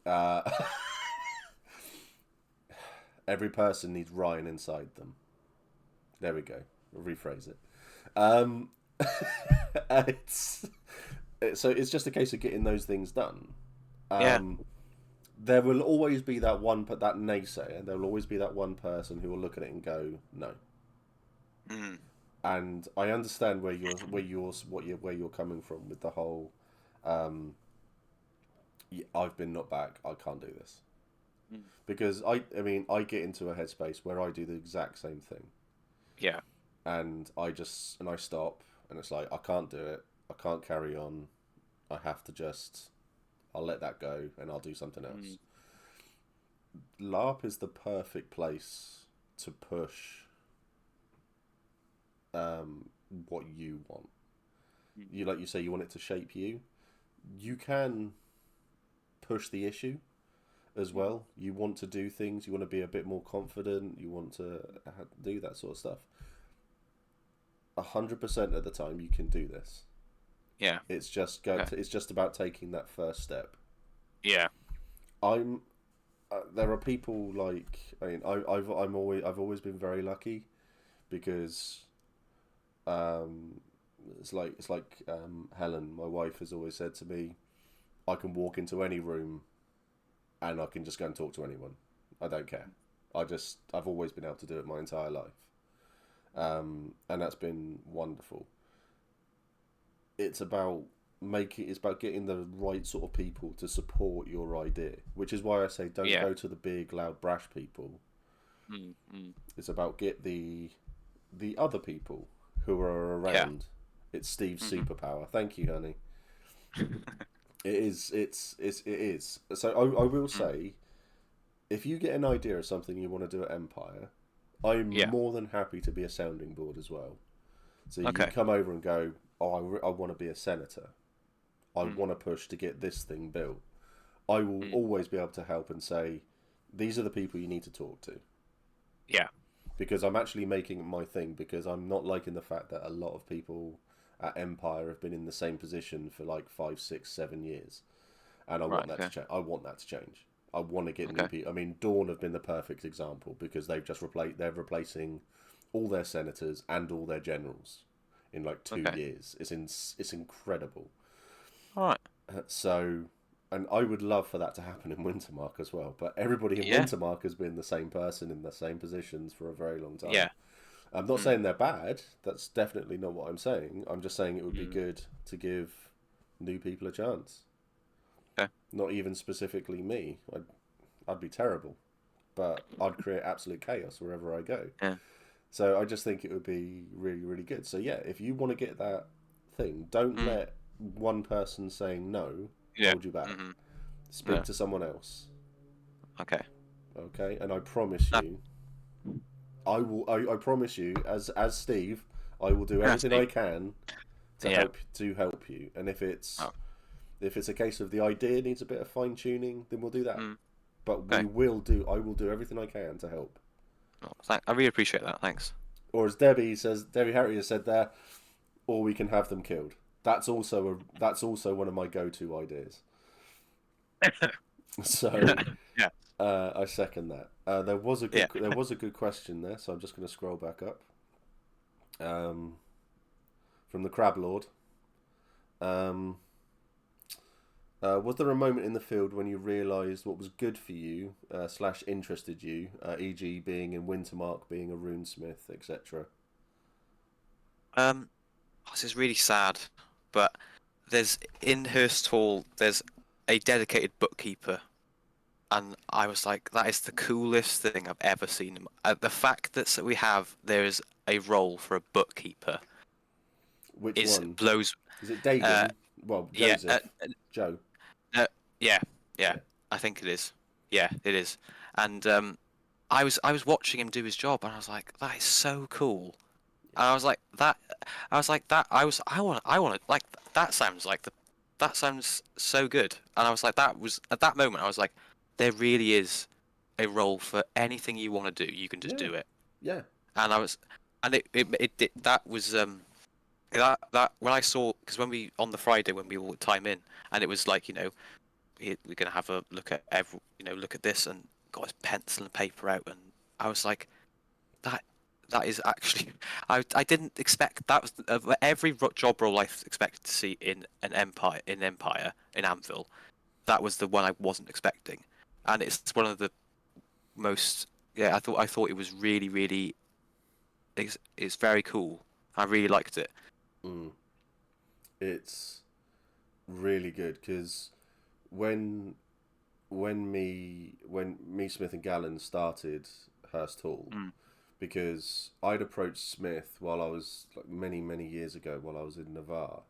Speaker 2: Uh, every person needs Ryan inside them. There we go. I'll rephrase it. Um, it's so it's just a case of getting those things done.
Speaker 1: Yeah.
Speaker 2: Um, there will always be that one, but that naysayer. There will always be that one person who will look at it and go, "No."
Speaker 1: Mm.
Speaker 2: And I understand where you're coming from with the whole. Um, "Yeah, I've been knocked back. I can't do this
Speaker 1: Mm.
Speaker 2: because I mean, I get into a headspace where I do the exact same thing,
Speaker 1: Yeah.
Speaker 2: and I stop, and it's like I can't do it. I can't carry on. I have to just. I'll let that go, and I'll do something else.
Speaker 1: Mm.
Speaker 2: LARP is the perfect place to push what you want.
Speaker 1: Mm.
Speaker 2: You like you say you want it to shape you. You can push the issue as
Speaker 1: Mm.
Speaker 2: well. You want to do things. You want to be a bit more confident. You want to do that sort of stuff. 100% of the time, you can do this.
Speaker 1: Yeah. Okay.
Speaker 2: It's just about taking that first step.
Speaker 1: Yeah.
Speaker 2: I'm. There are people like I mean I've always been very lucky because it's like Helen, my wife, has always said to me, I can walk into any room and I can just go and talk to anyone. I don't care. I've always been able to do it my entire life, and that's been wonderful. It's about it's about getting the right sort of people to support your idea, which is why I say don't
Speaker 1: Yeah.
Speaker 2: go to the big loud brash people.
Speaker 1: Mm. Mm.
Speaker 2: It's about get the other people who are
Speaker 1: Yeah.
Speaker 2: around. It's Steve's
Speaker 1: Hmm.
Speaker 2: superpower. Thank you, honey. It is. It is. So I will
Speaker 1: Mm.
Speaker 2: say, if you get an idea of something you want to do at Empire, I'm
Speaker 1: Yeah.
Speaker 2: more than happy to be a sounding board as well. So you can
Speaker 1: Okay.
Speaker 2: come over and go, oh, I want to be a senator. I
Speaker 1: Mm.
Speaker 2: want to push to get this thing built. I will
Speaker 1: Mm.
Speaker 2: always be able to help and say, these are the people you need to talk to.
Speaker 1: Yeah.
Speaker 2: Because I'm actually making it my thing because I'm not liking the fact that a lot of people at Empire have been in the same position for like 5, 6, 7 years, and I want
Speaker 1: Right.
Speaker 2: that to
Speaker 1: Okay.
Speaker 2: change. I want that to change. I want to get new
Speaker 1: Okay.
Speaker 2: people. I mean, Dawn have been the perfect example because they've just replaced. They're replacing all their senators and all their generals in like two
Speaker 1: Okay.
Speaker 2: years. It's incredible.
Speaker 1: All right.
Speaker 2: So, and I would love for that to happen in Wintermark as well. But everybody in
Speaker 1: Yeah.
Speaker 2: Wintermark has been the same person in the same positions for a very long time.
Speaker 1: Yeah.
Speaker 2: I'm not
Speaker 1: Mm.
Speaker 2: saying they're bad. That's definitely not what I'm saying. I'm just saying it would be
Speaker 1: Mm.
Speaker 2: good to give new people a chance.
Speaker 1: Okay.
Speaker 2: Not even specifically me. I'd be terrible, but I'd create absolute chaos wherever I go.
Speaker 1: Yeah.
Speaker 2: So I just think it would be really, really good. So yeah, if you want to get that thing, don't
Speaker 1: Mm.
Speaker 2: let one person saying no
Speaker 1: Yeah.
Speaker 2: hold you back.
Speaker 1: Hmm.
Speaker 2: Speak
Speaker 1: Yeah.
Speaker 2: to someone else,
Speaker 1: Okay.
Speaker 2: okay? And I promise
Speaker 1: Uh,
Speaker 2: you, I will. I promise you, as Steve, I will do
Speaker 1: yeah.
Speaker 2: everything
Speaker 1: Steve.
Speaker 2: I can
Speaker 1: Yeah.
Speaker 2: to help you. And
Speaker 1: Oh.
Speaker 2: if it's a case of the idea needs a bit of fine tuning, then we'll do that.
Speaker 1: Mm.
Speaker 2: But
Speaker 1: Okay.
Speaker 2: I will do everything I can to help.
Speaker 1: Well, I really appreciate that. Thanks.
Speaker 2: Or as Debbie Harry has said there, or we can have them killed. That's also one of my go-to ideas. So
Speaker 1: Yeah.
Speaker 2: I second that.
Speaker 1: Yeah.
Speaker 2: There was a good question there, so I'm just going to scroll back up. Um, from the Crab Lord. Um, was there a moment in the field when you realised what was good for you slash interested you, e.g., being in Wintermark, being a runesmith, etc.?
Speaker 1: Um. This is really sad, but there's in Hurst Hall. There's a dedicated bookkeeper, and I was like, that is the coolest thing I've ever seen. The fact that we have there is a role for a bookkeeper
Speaker 2: Which
Speaker 1: is
Speaker 2: one?
Speaker 1: blows.
Speaker 2: Is it
Speaker 1: Uh.
Speaker 2: Dagan? Well,
Speaker 1: Yeah.
Speaker 2: Joseph. Joe.
Speaker 1: Uh, yeah. Yeah.
Speaker 2: Yeah.
Speaker 1: I think it is. Yeah, it is. And I was watching him do his job, and I was like, that is so cool. And I was like that. I was like that. I want to like that. Sounds like the. That sounds so good. And I was like, that was at that moment. I was like, there really is a role for anything you want to do. You can just
Speaker 2: Yeah,
Speaker 1: do it.
Speaker 2: yeah,
Speaker 1: And I was, and it did. That was that when I saw, because when we on the Friday when we all time in, and it was like, we're gonna have a look at look at this, and got his pencil and paper out, and I was like, that that is actually I didn't expect that was every job role I expected to see in an Empire in Anvil. That was the one I wasn't expecting, and it's one of the most. Yeah, I thought it was really it's very cool. I really liked it.
Speaker 2: mm. It's really good because when when me Smith and Gallen started Hurst Hall,
Speaker 1: Mm,
Speaker 2: because I'd approached Smith while I was like many years ago while I was in Navarre,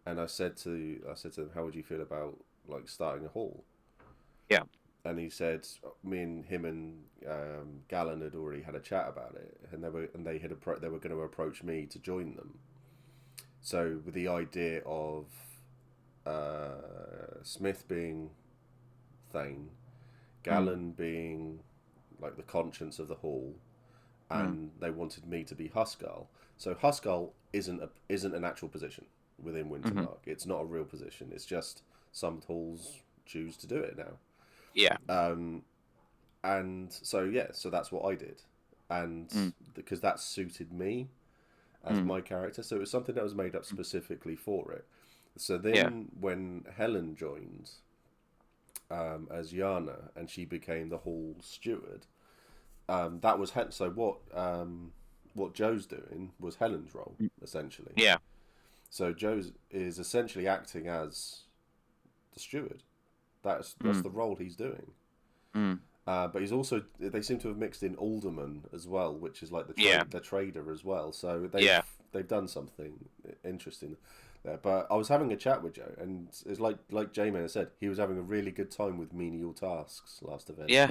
Speaker 2: and I said to him, how would you feel about like starting a hall?
Speaker 1: yeah.
Speaker 2: And he said, me and him and Gallen had already had a chat about it, and they were going to approach me to join them. So with the idea of Smith being Thane,
Speaker 1: Mm,
Speaker 2: Gallen being like the conscience of the hall,
Speaker 1: mm,
Speaker 2: and they wanted me to be Huskarl. So Huskarl isn't an actual position within
Speaker 1: hmm.
Speaker 2: Wintermark. It's not a real position. It's just some halls choose to do it now.
Speaker 1: Yeah.
Speaker 2: Um, and so yeah, so that's what I did, and
Speaker 1: Mm,
Speaker 2: because that suited me as
Speaker 1: mm,
Speaker 2: my character, so it was something that was made up
Speaker 1: mm,
Speaker 2: specifically for it. So
Speaker 1: yeah.
Speaker 2: then when Helen joined as Yana and she became the hall steward, that was so what Joe's doing was Helen's role
Speaker 1: Mm,
Speaker 2: essentially.
Speaker 1: yeah.
Speaker 2: So Joe's is essentially acting as the steward. That's
Speaker 1: Mm,
Speaker 2: the role he's doing.
Speaker 1: mm,
Speaker 2: But he's also they seem to have mixed in alderman as well, which is like
Speaker 1: yeah.
Speaker 2: the trader as well. So
Speaker 1: Yeah.
Speaker 2: they've done something interesting there. But I was having a chat with Joe, and it's like J-Man said, he was having a really good time with menial tasks last event.
Speaker 1: Yeah.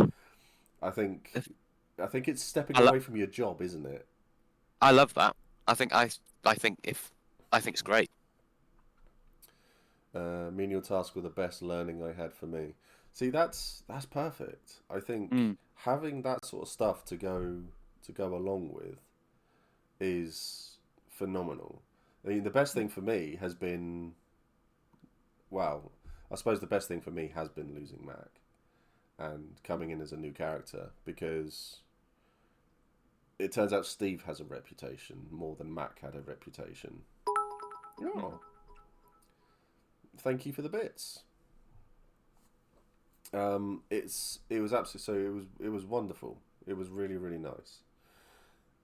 Speaker 2: I think I think it's stepping
Speaker 1: I lo
Speaker 2: away from your job, isn't it?
Speaker 1: I love that. I think I think if I think it's great.
Speaker 2: Menial tasks were the best learning I had for me. See, that's perfect. I think
Speaker 1: Mm,
Speaker 2: having that sort of stuff to go along with is phenomenal. I mean, the best thing for me has been, well, I suppose the best thing for me has been losing Mac and coming in as a new character because it turns out Steve has a reputation more than Mac had a reputation.
Speaker 1: mm,
Speaker 2: Oh, thank you for the bits. It was absolutely so it was wonderful. It was really nice,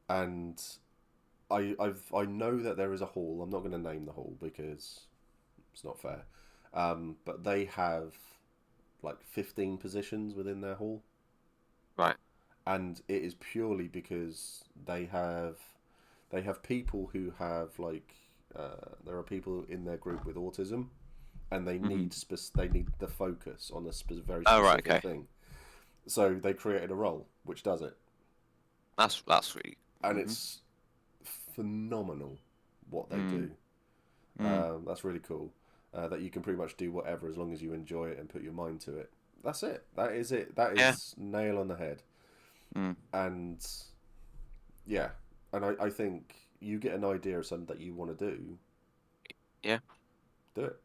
Speaker 2: and I know that there is a hall. I'm not going to name the hall because it's not fair. But they have like 15 positions within their hall,
Speaker 1: right.
Speaker 2: and it is purely because they have people who have like there are people in their group with autism, and
Speaker 1: Hmm.
Speaker 2: they need the focus on a very
Speaker 1: Oh, right.
Speaker 2: specific
Speaker 1: Okay.
Speaker 2: thing. So they created a role which does it,
Speaker 1: That's really.
Speaker 2: and
Speaker 1: Hmm.
Speaker 2: it's phenomenal what they
Speaker 1: Mm,
Speaker 2: do.
Speaker 1: mm,
Speaker 2: That's really cool. That you can pretty much do whatever as long as you enjoy it and put your mind to it. That's it. That is it. That
Speaker 1: yeah.
Speaker 2: is nail on the head.
Speaker 1: Mm,
Speaker 2: And yeah, and I think you get an idea of something that you want to
Speaker 1: yeah.
Speaker 2: do it.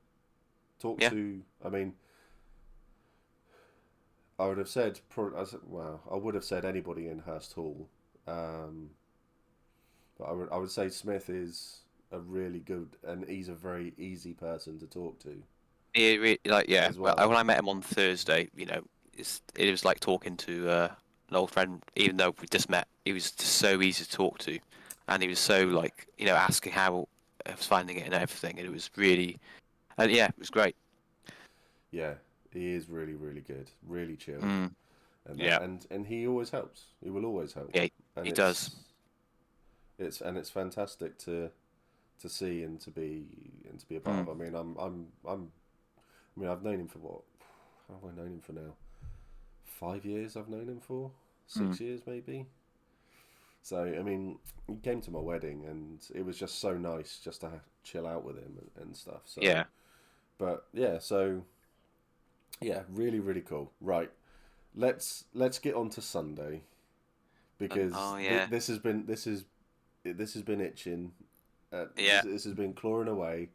Speaker 2: Talk
Speaker 1: Yeah.
Speaker 2: to. I mean, I would have said. Well, I would have said anybody in Hurst Hall. Um, but I would say Smith is a really good, and he's a very easy person to talk to
Speaker 1: Like yeah.
Speaker 2: as
Speaker 1: Well,
Speaker 2: well.
Speaker 1: when I met him on Thursday, it was like talking to an old friend. Even though we just met, he was just so easy to talk to, and he was so like asking how I was finding it and everything, and it was really and yeah, it was great.
Speaker 2: Yeah, he is really good, really chilled,
Speaker 1: Mm,
Speaker 2: and
Speaker 1: yeah.
Speaker 2: and he always helps. He will always help,
Speaker 1: Yeah.
Speaker 2: and
Speaker 1: He does.
Speaker 2: it's fantastic to see and to be a part
Speaker 1: Mm,
Speaker 2: of. I mean, I mean, I've known him for what? How have I known him for now? 5 years. I've known him for
Speaker 1: mm,
Speaker 2: 6 years, maybe. So I mean, he came to my wedding, and it was just so nice just to chill out with him and stuff. So,
Speaker 1: Yeah.
Speaker 2: but yeah, so yeah, really really cool. Right, let's get on to Sunday because
Speaker 1: Oh yeah.
Speaker 2: this has been itching.
Speaker 1: Yeah.
Speaker 2: This has been clawing away.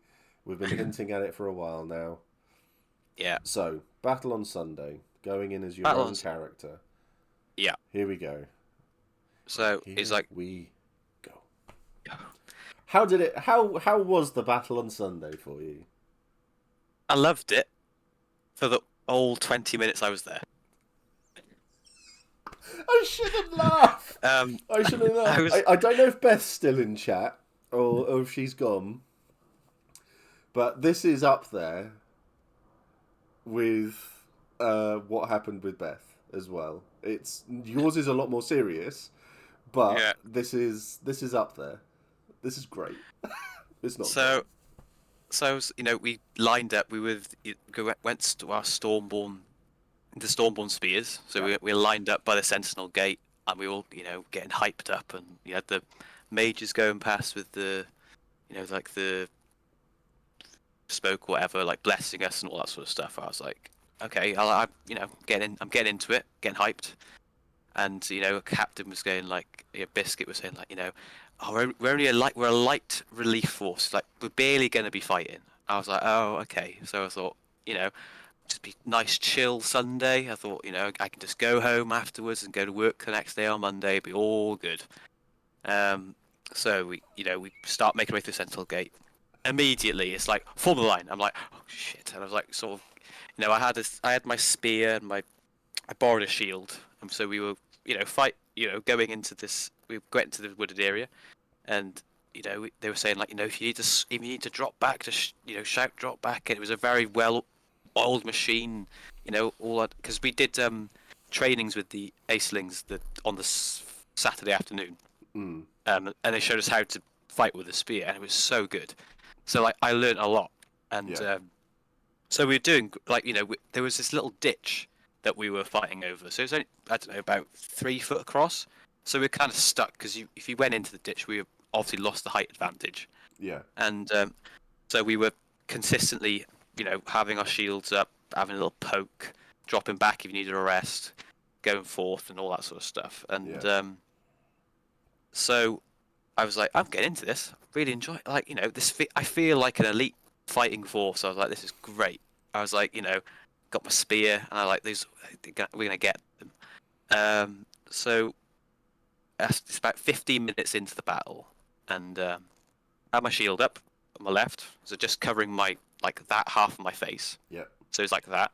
Speaker 2: We've been hinting at it for a while now.
Speaker 1: Yeah.
Speaker 2: So, battle on Sunday, going in as your own
Speaker 1: Battles.
Speaker 2: character.
Speaker 1: Yeah.
Speaker 2: Here we go.
Speaker 1: So it's
Speaker 2: Here
Speaker 1: like
Speaker 2: we go. How did it? How was the battle on Sunday for you?
Speaker 1: I loved it for the whole 20 minutes I was there.
Speaker 2: I shouldn't laugh.
Speaker 1: Um,
Speaker 2: I shouldn't laugh.
Speaker 1: I was
Speaker 2: I don't know if Beth's still in chat or if she's gone, but this is up there with what happened with Beth as well. It's yours is a lot more serious, but
Speaker 1: yeah.
Speaker 2: this is up there. This is great. It's not great.
Speaker 1: So we lined up. Went to our Stormborn spears. So
Speaker 2: Yeah.
Speaker 1: we were lined up by the Sentinel gate, and we all getting hyped up, and you had the mages going past with the like the spoke whatever, like blessing us and all that sort of stuff. I was like, okay, I'm getting into it, getting hyped. And captain was going like, biscuit was saying like, oh, we're only we're a light relief force, like we're barely going to be fighting. I was like, oh, okay. So I thought, you know just be nice chill Sunday. I thought, I can just go home afterwards and go to work the next day on Monday, be all good. um so we start making our way through Sentinel Gate. Immediately it's like, form the line. I'm like, oh shit. And I was like, sort of, I had my spear and I borrowed a shield, and so we were, going into this. We went into the wooded area, and they were saying like, if you need to drop back, just shout drop back. And it was a very well oiled machine, all that, because we did trainings with the Acelings on the Saturday afternoon,
Speaker 2: Mm.
Speaker 1: and they showed us how to fight with a spear, and it was so good. So like I learned a lot, and
Speaker 2: Yeah.
Speaker 1: so we were doing like there was this little ditch that we were fighting over. So it was only, I don't know, about 3 foot across. So we were kind of stuck because if you went into the ditch, we obviously lost the height advantage.
Speaker 2: Yeah.
Speaker 1: And so we were consistently, having our shields up, having a little poke, dropping back if you needed a rest, going forth, and all that sort of stuff. And
Speaker 2: Yeah.
Speaker 1: so I was like, I'm getting into this. Really enjoy it. Like, I feel like an elite fighting force. I was like, this is great. I was like, got my spear, and I like these. We're gonna get them. So it's about 15 minutes into the battle, and I had my shield up on my left, so just covering my like that half of my face.
Speaker 2: Yeah.
Speaker 1: So it's like that.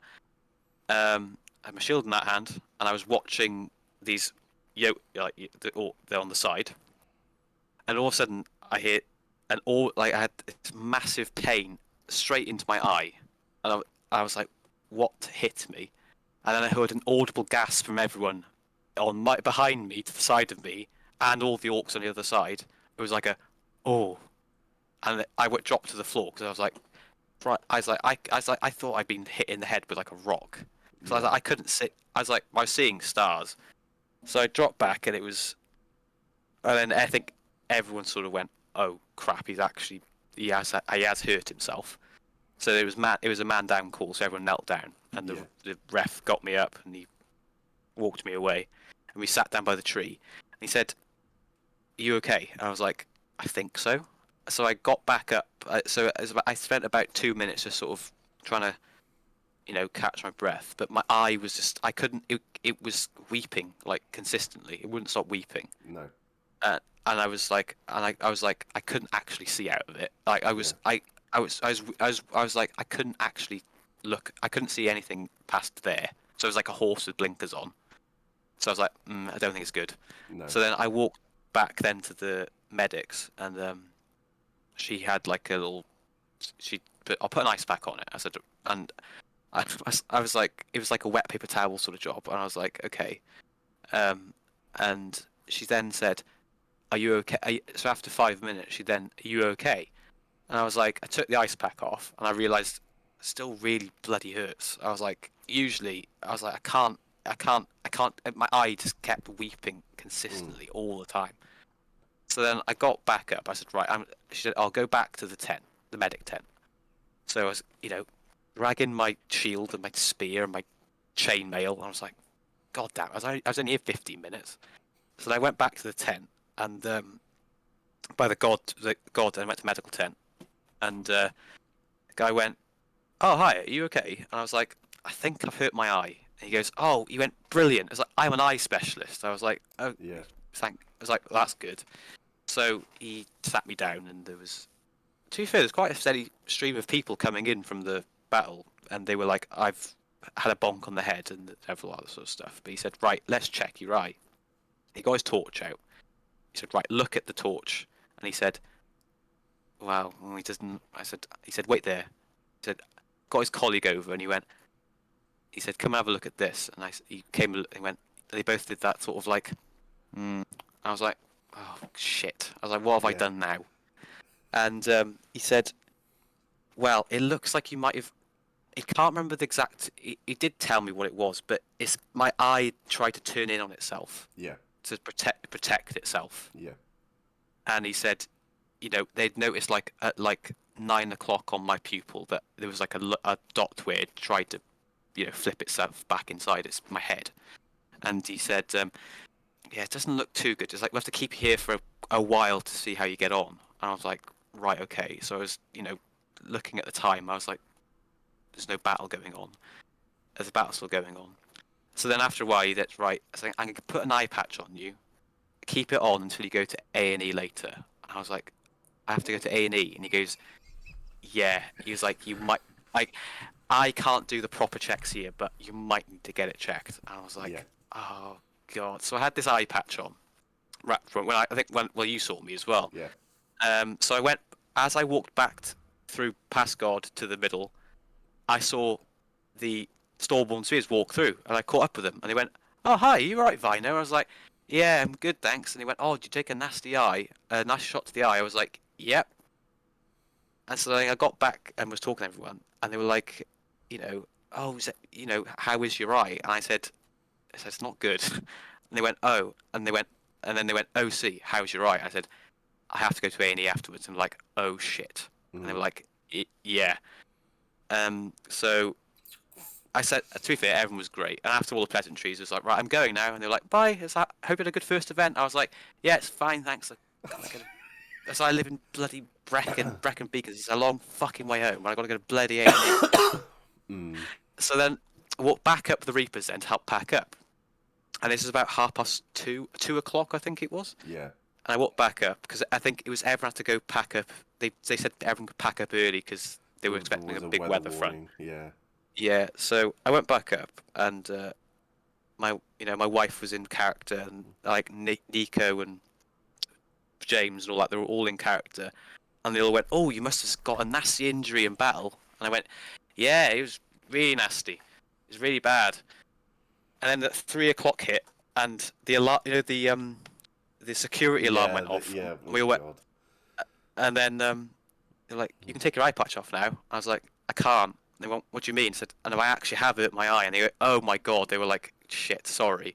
Speaker 1: I had my shield in that hand, and I was watching these they're on the side, and all of a sudden I hear I had this massive pain straight into my eye, and I was like, what hit me? And then I heard an audible gasp from everyone behind me, to the side of me, and all the orcs on the other side. It was like a, oh, and I went dropped to the floor because I was like, I thought I'd been hit in the head with like a rock. So I was
Speaker 2: Yeah.
Speaker 1: like, I couldn't see. I was seeing stars. So I dropped back, and and then I think everyone sort of went, oh crap, he has hurt himself. So it was a man down call, so everyone knelt down, and
Speaker 2: Yeah.
Speaker 1: the ref got me up, and he walked me away, and we sat down by the tree. And he said, "Are you okay?" And I was like, "I think so." So I got back up. I spent about 2 minutes just sort of trying to, catch my breath. But my eye was just, I couldn't. It was weeping like consistently. It wouldn't stop weeping.
Speaker 2: No.
Speaker 1: And I was like, I was like, I couldn't actually see out of it. Like I was,
Speaker 2: Yeah.
Speaker 1: I was like, I couldn't actually look. I couldn't see anything past there. So it was like a horse with blinkers on. So I was like, I don't think it's good.
Speaker 2: No.
Speaker 1: So then I walked back then to the medics, and she had like a little. I'll put an ice pack on it. I said, and I was like, it was like a wet paper towel sort of job, and I was like, okay. And she then said, "Are you okay?" So after 5 minutes, "Are you okay?" And I was like, I took the ice pack off, and I realised it still really bloody hurts. I was like, I can't I can't. My eye just kept weeping
Speaker 2: Mm.
Speaker 1: consistently all the time. So then I got back up. I said, right, she said, I'll go back to the tent, the medic tent. So I was, dragging my shield and my spear and my chainmail. And I was like, God damn, I was only here 15 minutes. So then I went back to the tent and by the god, and I went to medical tent. And the guy went, "Oh, hi, are you okay?" And I was like, "I think I've hurt my eye." And he goes, "Oh," he went, "Brilliant." I was like, "I'm an eye specialist." I was like, "Oh,
Speaker 2: Yeah.
Speaker 1: thank." I was like, well, "That's good." So he sat me down, and there was, to be fair, there's quite a steady stream of people coming in from the battle, and they were like, "I've had a bonk on the head," and several other sort of stuff. But he said, "Right, let's check your eye." He got his torch out. He said, "Right, look at the torch," and he said, "Wow." Well, he doesn't. He said, "Wait there." He said, got his colleague over, and he said, "Come have a look at this." And he came and he went. They both did that sort of like. I was like, "Oh shit!" I was like, "What have I
Speaker 2: Yeah.
Speaker 1: done now?" And he said, "Well, it looks like you might have." He can't remember the exact. He did tell me what it was, but it's my eye tried to turn in on itself
Speaker 2: Yeah.
Speaker 1: to protect itself.
Speaker 2: Yeah.
Speaker 1: And he said, they'd noticed like at like 9 o'clock on my pupil that there was like a dot where it tried to, flip itself back inside my head. And he said, "Yeah, it doesn't look too good. It's like we have to keep you here for a while to see how you get on." And I was like, "Right, okay." So I was, looking at the time. I was like, "There's no battle going on. There's a battle still going on." So then after a while, he said, "Right, I think I'm going to put an eye patch on you. Keep it on until you go to A&E later." And I was like, "I have to go to A&E?" And he goes, "Yeah." He was like, "You might like." I can't do the proper checks here, but you might need to get it checked. And I was
Speaker 2: Yeah.
Speaker 1: like, oh god. So I had this eye patch on, right from when I think when well you saw me as well.
Speaker 2: Yeah.
Speaker 1: So I went as I walked back through past God to the middle. I saw the Stormborn Spheres walk through, and I caught up with them, and they went, "Oh hi, you right, Vino?" I was like, "Yeah, I'm good, thanks." And he went, "Oh, did you take a nice shot to the eye?" I was like, "Yep." And so then I got back and was talking to everyone, and they were like, "Oh, how is your eye?" And I said, "It's not good." And they went, "Oh," and then they went, "Oh, see, how's your eye?" I said, "I have to go to A&E afterwards." And like, "Oh shit," and they
Speaker 2: Mm.
Speaker 1: were like, "Yeah." So I said, to be fair, everyone was great, and after all the pleasantries, it was like, "Right, I'm going now," and they were like, "Bye." Hope you had a good first event. I was like, "Yeah, it's fine, thanks." I gotta get as I live in bloody Brecon Beacons. It's a long fucking way home. I got to go to bloody A&E.
Speaker 2: Mm.
Speaker 1: So then I walked back up the Reapers then to help pack up. And this is about 2:30, 2 o'clock, I think it was.
Speaker 2: Yeah.
Speaker 1: And I walked back up because I think it was everyone had to go pack up. They said everyone could pack up early because they were
Speaker 2: There
Speaker 1: expecting a
Speaker 2: was a
Speaker 1: big
Speaker 2: weather
Speaker 1: weather front.
Speaker 2: warning. Yeah.
Speaker 1: Yeah, so I went back up and my wife was in character and like Nico and James and all that. They were all in character. And they all went, "Oh, you must have got a nasty injury in battle." And I went, "Yeah, it was really nasty. It was really bad." And then the 3 o'clock hit, and the alarm, the security alarm
Speaker 2: Yeah.
Speaker 1: went off, and
Speaker 2: Yeah. Oh
Speaker 1: we all went.
Speaker 2: God.
Speaker 1: And then they're like, "You can take your eye patch off now." I was like, "I can't." And they went, "What do you mean?" I said, "And I actually have hurt my eye." And they go, "Oh my god!" They were like, "Shit, sorry."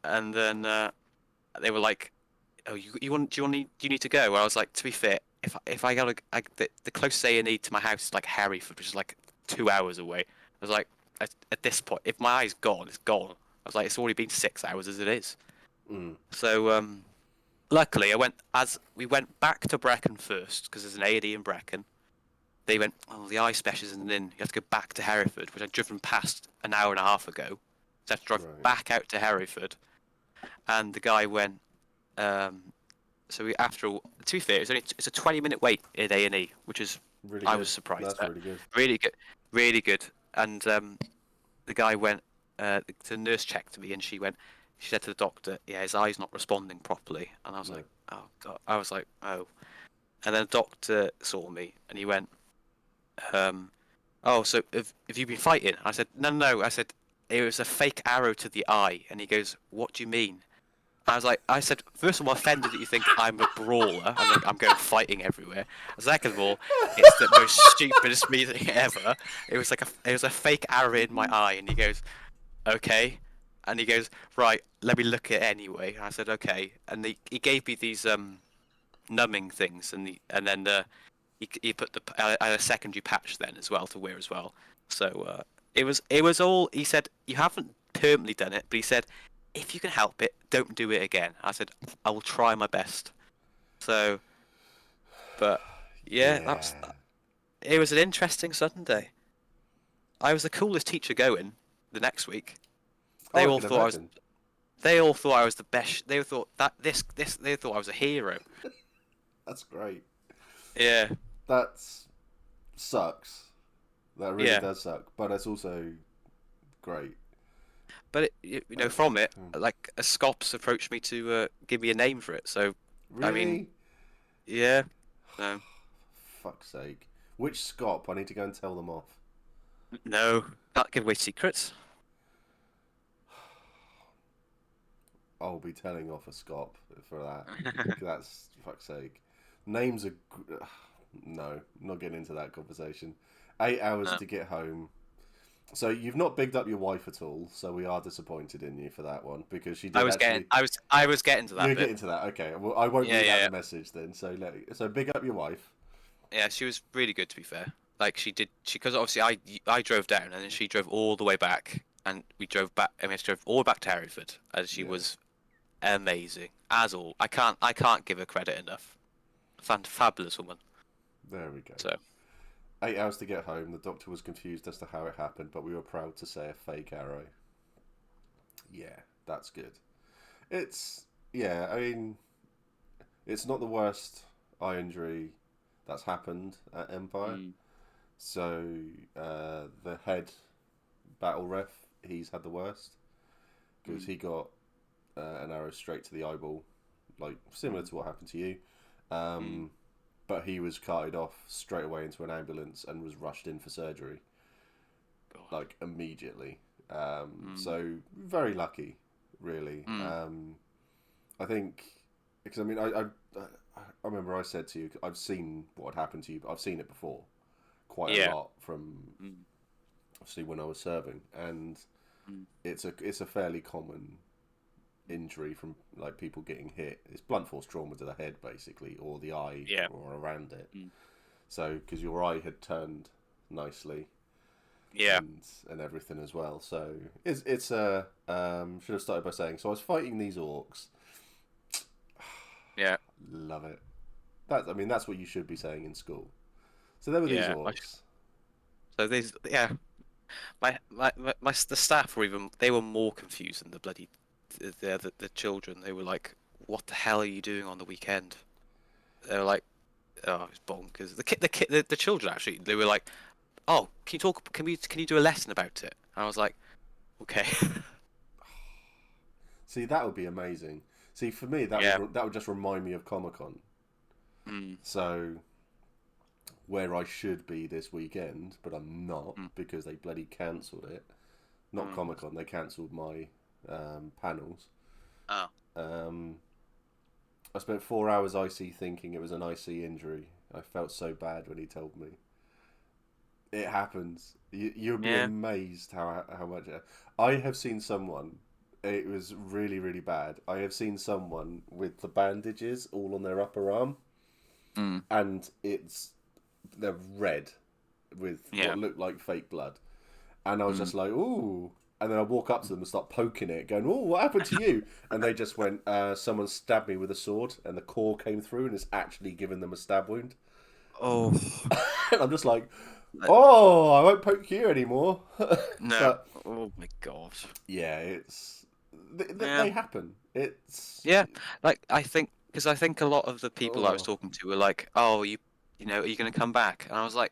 Speaker 1: And then they were like, "Oh, do you need to go?" Where I was like, to be fair, if I gotta, the closest A&E to my house is like Hereford, which is like 2 hours away. I was like, at this point, if my eye's gone, it's gone. I was like, it's already been 6 hours as it is.
Speaker 2: Mm.
Speaker 1: So luckily, as we went back to Brecon first because there's an A&E in Brecon. They went, "Oh, the eye specialist isn't in. You have to go back to Hereford," which I'd driven past an hour and a half ago. So I had to drive
Speaker 2: Right.
Speaker 1: back out to Hereford, and the guy went. Um, So after all, to be fair, it's a 20-minute wait in A&E, which is
Speaker 2: Really
Speaker 1: I
Speaker 2: good.
Speaker 1: was surprised
Speaker 2: That's
Speaker 1: at.
Speaker 2: really good.
Speaker 1: Really good, really good. And the guy went, the nurse checked me, and she said to the doctor, "Yeah, his eye's not responding properly." And I was
Speaker 2: No.
Speaker 1: like, "Oh god," I was like, "Oh." And then the doctor saw me, and he went, "Oh, so have you been fighting?" I said, "No, no, no." I said, "It was a fake arrow to the eye." And he goes, "What do you mean?" I said, first of all, I'm offended that you think I'm a brawler and like I'm going fighting everywhere. Second of all, it's the most stupidest me thing ever. It was a fake arrow in my eye, and he goes, "Okay." And he goes, right, let me look at it anyway. And I said, okay. And he gave me these numbing things, and then he put I had a secondary patch then as well to wear as well. So it was all he said. You haven't permanently done it, but he said if you can help it, don't do it again. I said I will try my best. So, but yeah, that's
Speaker 2: Yeah.
Speaker 1: it was an interesting Sunday. I was the coolest teacher going the next week. They
Speaker 2: Oh, I
Speaker 1: all
Speaker 2: can
Speaker 1: thought I was.
Speaker 2: imagine.
Speaker 1: They all thought I was the best. They thought that this. They thought I was a hero.
Speaker 2: That's great.
Speaker 1: Yeah,
Speaker 2: That sucks. That really
Speaker 1: yeah.
Speaker 2: does suck. But it's also great.
Speaker 1: But from it,
Speaker 2: Hmm.
Speaker 1: like a Scops approached me to give me a name for it. So, I mean,
Speaker 2: Really?
Speaker 1: yeah, no,
Speaker 2: Fuck's sake. Which Scop? I need to go and tell them off.
Speaker 1: no, can't give away secrets.
Speaker 2: I'll be telling off a Scop for that. 'Cause that's fuck's sake. Names are. No, not getting into that conversation. 8 hours
Speaker 1: No.
Speaker 2: to get home. So you've not bigged up your wife at all. So we are disappointed in you for that one because she
Speaker 1: I
Speaker 2: did
Speaker 1: was getting,
Speaker 2: actually.
Speaker 1: I was getting to
Speaker 2: You're
Speaker 1: that bit.
Speaker 2: getting to that. Okay. Well, I won't
Speaker 1: Yeah,
Speaker 2: read
Speaker 1: yeah,
Speaker 2: out the
Speaker 1: yeah.
Speaker 2: message then. So big up your wife.
Speaker 1: Yeah, she was really good to be fair. Like because obviously I drove down and then she drove all the way back, and we drove back. I mean, she drove all the way back to Hereford, and she
Speaker 2: Yeah.
Speaker 1: was amazing as all. I can't give her credit enough. Fabulous woman.
Speaker 2: There we go.
Speaker 1: So
Speaker 2: 8 hours to get home. The doctor was confused as to how it happened, but we were proud to say a fake arrow. Yeah, that's good. It's yeah. I mean, it's not the worst eye injury that's happened at Empire.
Speaker 1: mm,
Speaker 2: So the head battle ref, he's had the worst because
Speaker 1: mm,
Speaker 2: he got an arrow straight to the eyeball, like similar
Speaker 1: mm,
Speaker 2: to what happened to you.
Speaker 1: mm.
Speaker 2: Um, but he was carted off straight away into an ambulance and was rushed in for surgery,
Speaker 1: God.
Speaker 2: like immediately.
Speaker 1: Mm,
Speaker 2: So very lucky, really.
Speaker 1: mm,
Speaker 2: I think because I mean I remember I said to you I've seen what had happened to you, but I've seen it before quite a
Speaker 1: yeah.
Speaker 2: lot from
Speaker 1: Mm,
Speaker 2: obviously when I was serving, and
Speaker 1: mm,
Speaker 2: it's a fairly common injury from like people getting hit. It's blunt force trauma to the head basically, or the eye,
Speaker 1: yeah.
Speaker 2: or around it.
Speaker 1: Mm,
Speaker 2: So because your eye had turned nicely
Speaker 1: yeah.
Speaker 2: and everything as well. So it's a should have started by saying. So I was fighting these orcs.
Speaker 1: Yeah.
Speaker 2: Love it. I mean that's what you should be saying in school. So there were these
Speaker 1: Yeah.
Speaker 2: orcs.
Speaker 1: So these, yeah. The staff were even they were more confused than the bloody the children. They were like, "What the hell are you doing on the weekend?" They were like, "Oh, it's bonkers." The children actually they were like, "Oh, can you talk? Can you do a lesson about it?" And I was like, "Okay."
Speaker 2: See, that would be amazing. See, for me,
Speaker 1: Yeah.
Speaker 2: that would just remind me of Comic Con.
Speaker 1: Mm,
Speaker 2: So where I should be this weekend, but I'm not
Speaker 1: mm,
Speaker 2: because they bloody cancelled it. Not
Speaker 1: mm.
Speaker 2: Comic Con, they cancelled my panels.
Speaker 1: Oh.
Speaker 2: Um, I spent 4 hours IC thinking it was an IC injury. I felt so bad when he told me. It happens. You'll be
Speaker 1: Yeah.
Speaker 2: amazed how much. I have seen someone. It was really really bad. I have seen someone with the bandages all on their upper arm,
Speaker 1: Mm,
Speaker 2: and they're red with
Speaker 1: yeah.
Speaker 2: what looked like fake blood. And I was
Speaker 1: Mm.
Speaker 2: just like, ooh. And then I walk up to them and start poking it, going, "Oh, what happened to you?" And they just went, "Someone stabbed me with a sword, and the core came through, and it's actually given them a stab wound."
Speaker 1: Oh.
Speaker 2: And I'm just like,
Speaker 1: uh,
Speaker 2: "Oh, I won't poke you anymore."
Speaker 1: No.
Speaker 2: But
Speaker 1: Oh my God.
Speaker 2: yeah,
Speaker 1: Yeah.
Speaker 2: they happen. It's
Speaker 1: Yeah. Like I think a lot of the people I was
Speaker 2: oh
Speaker 1: talking to were like, "Oh, are you gonna come back?" And I was like,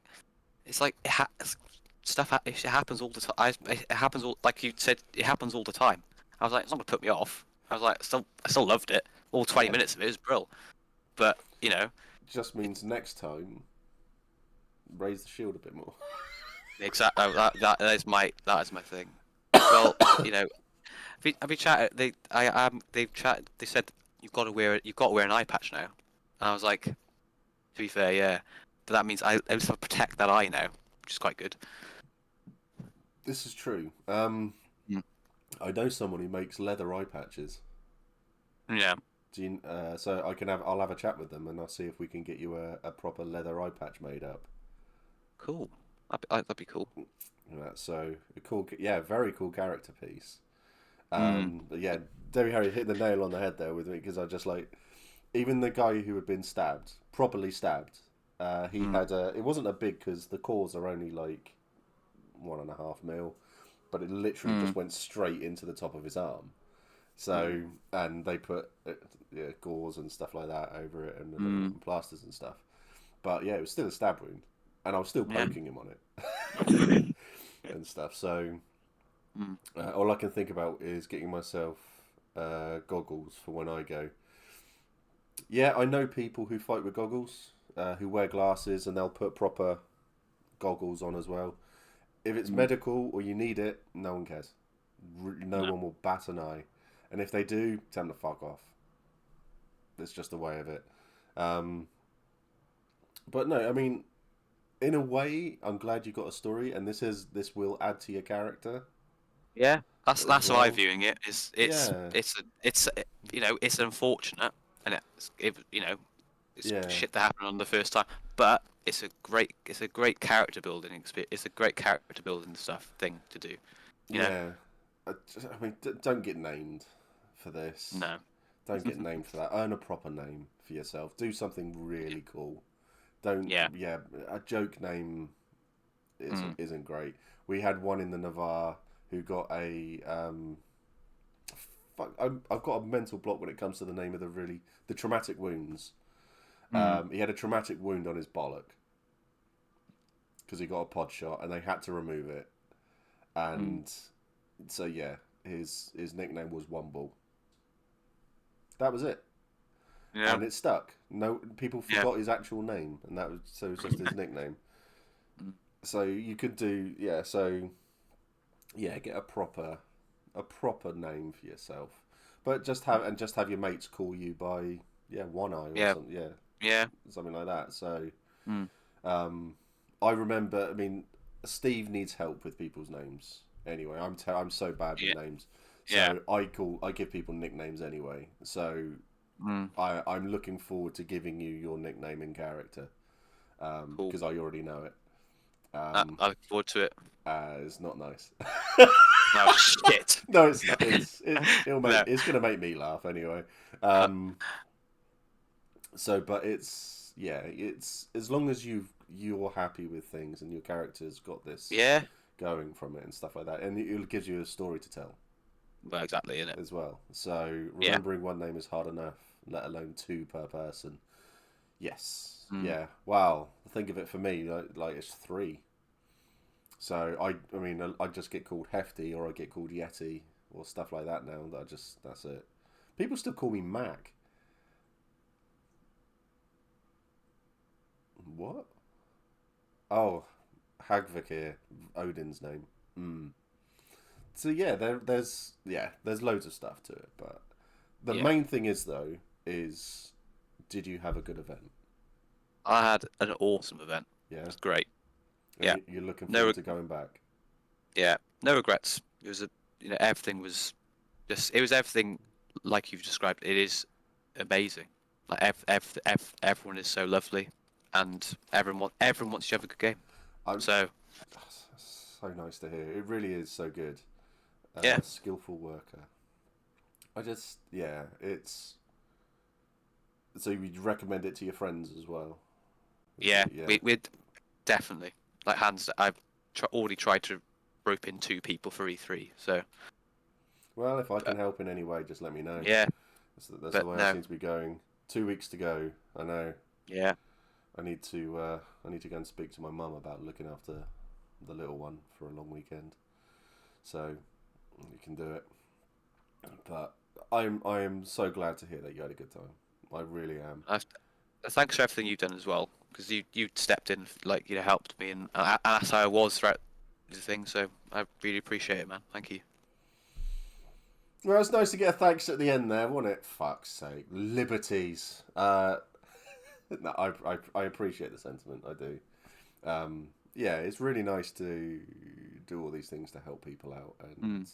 Speaker 1: "It's like it happens all the time. It happens all like you said. It happens all the time." I was like, "It's not gonna put me off." I was like, I still loved it. All 20
Speaker 2: yeah.
Speaker 1: minutes of it was brilliant. But
Speaker 2: Just
Speaker 1: it,
Speaker 2: means next time raise the shield a bit more.
Speaker 1: exactly that is my thing. Well, have you chatted? They've chatted. They said you've got to wear an eye patch now. And I was like, to be fair, yeah, but that means I just have to protect that eye now, which is quite good.
Speaker 2: This is true.
Speaker 1: Mm.
Speaker 2: I know someone who makes leather eye patches.
Speaker 1: Yeah.
Speaker 2: Do you, so I'll have a chat with them and I'll see if we can get you a proper leather eye patch made up.
Speaker 1: Cool. That'd be cool.
Speaker 2: So a cool, yeah, very cool character piece.
Speaker 1: Mm.
Speaker 2: But yeah, Debbie Harry hit the nail on the head there with me because I just like even the guy who had been stabbed, properly stabbed. He
Speaker 1: Mm.
Speaker 2: had a. It wasn't a big because the cores are only like 1.5 mil, but it literally
Speaker 1: Mm.
Speaker 2: just went straight into the top of his arm.
Speaker 1: Mm.
Speaker 2: So and they put yeah, gauze and stuff like that over it
Speaker 1: Mm.
Speaker 2: and plasters and stuff. But yeah, it was still a stab wound, and I was still
Speaker 1: Yeah.
Speaker 2: poking him on it and stuff. So
Speaker 1: Mm.
Speaker 2: all I can think about is getting myself goggles for when I go. Yeah, I know people who fight with goggles, who wear glasses, and they'll put proper goggles on as well. If it's
Speaker 1: Mm.
Speaker 2: medical or you need it, no one cares. No
Speaker 1: No.
Speaker 2: one will bat an eye. And if they do, tell them to fuck off. It's just the way of it. Um, but no, I mean, in a way, I'm glad you got a story, and this will add to your character
Speaker 1: Yeah.
Speaker 2: as
Speaker 1: That's how I'm
Speaker 2: well.
Speaker 1: viewing it. Is
Speaker 2: Yeah,
Speaker 1: it's it's unfortunate, and it's
Speaker 2: yeah,
Speaker 1: shit that happened on the first time, but it's a great character building experience. It's a great character building stuff thing to do. You know.
Speaker 2: yeah. I mean, don't get named for this.
Speaker 1: No.
Speaker 2: Don't get named for that. Earn a proper name for yourself. Do something
Speaker 1: Yeah.
Speaker 2: really cool. Don't,
Speaker 1: Yeah.
Speaker 2: yeah, a joke name
Speaker 1: Mm.
Speaker 2: isn't great. We had one in the Navarre who got a fuck. I've got a mental block when it comes to the name of the traumatic wounds.
Speaker 1: Mm.
Speaker 2: He had a traumatic wound on his bollock because he got a pod shot and they had to remove it.
Speaker 1: Mm.
Speaker 2: And so yeah, his nickname was Wumble. That was it.
Speaker 1: Yeah.
Speaker 2: And it stuck. No, people
Speaker 1: Yeah.
Speaker 2: forgot his actual name, and that was so it was just his nickname.
Speaker 1: Mm.
Speaker 2: So you could do yeah. So yeah, get a proper name for yourself, but just have your mates call you by yeah One Eye or
Speaker 1: Yeah.
Speaker 2: something yeah
Speaker 1: Yeah.
Speaker 2: something like that. So
Speaker 1: Mm.
Speaker 2: um, I remember. I mean, Steve needs help with people's names. Anyway, I'm so bad with
Speaker 1: Yeah.
Speaker 2: names.
Speaker 1: Yeah.
Speaker 2: So I give people nicknames anyway. So
Speaker 1: Mm.
Speaker 2: I'm looking forward to giving you your nickname in character
Speaker 1: Cool.
Speaker 2: because I already know it. Um,
Speaker 1: I look forward to it.
Speaker 2: it's not nice.
Speaker 1: No shit.
Speaker 2: No, it's not.
Speaker 1: No.
Speaker 2: It's gonna make me laugh anyway.
Speaker 1: Uh,
Speaker 2: But it's yeah, it's as long as you're happy with things and your character's got this
Speaker 1: yeah.
Speaker 2: going from it and stuff like that, and it gives you a story to tell
Speaker 1: Well, exactly, isn't it?
Speaker 2: as well. So
Speaker 1: Yeah.
Speaker 2: remembering one name is hard enough, let alone two per person. Yes,
Speaker 1: Mm.
Speaker 2: yeah. Wow, think of it for me like it's three. So I mean I just get called Hefty or I get called Yeti or stuff like that now. That's it. People still call me Mac. What? Oh, Hagvakir, Odin's name. Mm. So yeah, there's loads of stuff to it, but the
Speaker 1: Yeah.
Speaker 2: main thing is though is did you have a good event?
Speaker 1: I had an awesome event. It
Speaker 2: Yeah,
Speaker 1: was great.
Speaker 2: and
Speaker 1: Yeah.
Speaker 2: you're looking
Speaker 1: No.
Speaker 2: forward to going back.
Speaker 1: Yeah. No regrets. It was everything was it was everything like you've described. It is amazing. Like everyone is so lovely, and everyone wants to have a good game.
Speaker 2: I'm
Speaker 1: So
Speaker 2: so nice to hear. It really is so good.
Speaker 1: yeah.
Speaker 2: Skillful worker. I just yeah, it's so you'd recommend it to your friends as well.
Speaker 1: Yeah.
Speaker 2: Yeah.
Speaker 1: We'd definitely like hands. I've already tried to rope in 2 people for E3. So
Speaker 2: Well, if I can
Speaker 1: but
Speaker 2: help in any way, just let me know.
Speaker 1: yeah.
Speaker 2: That's the
Speaker 1: But
Speaker 2: way I
Speaker 1: no.
Speaker 2: seem to be going. 2 weeks to go. I know.
Speaker 1: Yeah.
Speaker 2: I need to go and speak to my mum about looking after the little one for a long weekend. So you can do it. But I am so glad to hear that you had a good time. I really am.
Speaker 1: Thanks for everything you've done as well, because you stepped in, like helped me, and that's how I was throughout the thing. So I really appreciate it, man. Thank you.
Speaker 2: Well, it's nice to get a thanks at the end there, wasn't it? Fuck's sake, liberties. No, I appreciate the sentiment. I do. Yeah, it's really nice to do all these things to help people out, and
Speaker 1: Mm.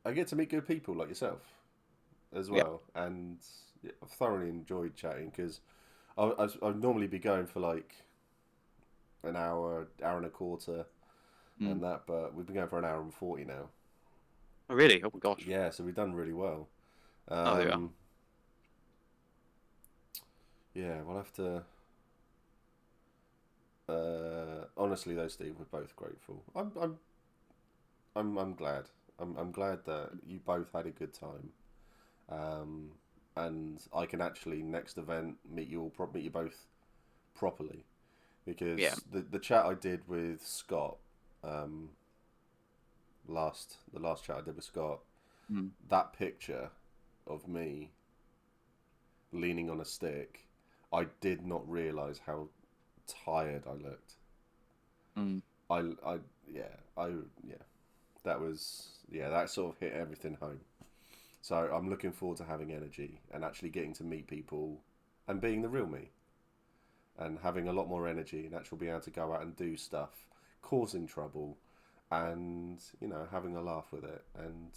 Speaker 2: I get to meet good people like yourself as
Speaker 1: Yeah.
Speaker 2: well, and yeah, I've thoroughly enjoyed chatting because I'd normally be going for like an hour, hour and a quarter,
Speaker 1: Mm.
Speaker 2: and that, but we've been going for an hour and 40 now.
Speaker 1: Oh, really? Oh my gosh.
Speaker 2: Yeah, so we've done really well.
Speaker 1: Oh, yeah.
Speaker 2: Um, yeah, we'll have to. Honestly, though, Steve, we're both grateful. I'm glad. I'm glad that you both had a good time. Um, and I can actually next event meet you both properly
Speaker 1: Yeah.
Speaker 2: because the chat I did with Scott, um, the last chat I did with Scott,
Speaker 1: Mm.
Speaker 2: that picture of me leaning on a stick, I did not realize how tired I looked.
Speaker 1: Mm.
Speaker 2: I yeah I yeah that was yeah that sort of hit everything home. So I'm looking forward to having energy and actually getting to meet people and being the real me and having a lot more energy and actually being able to go out and do stuff, causing trouble, and having a laugh with it. And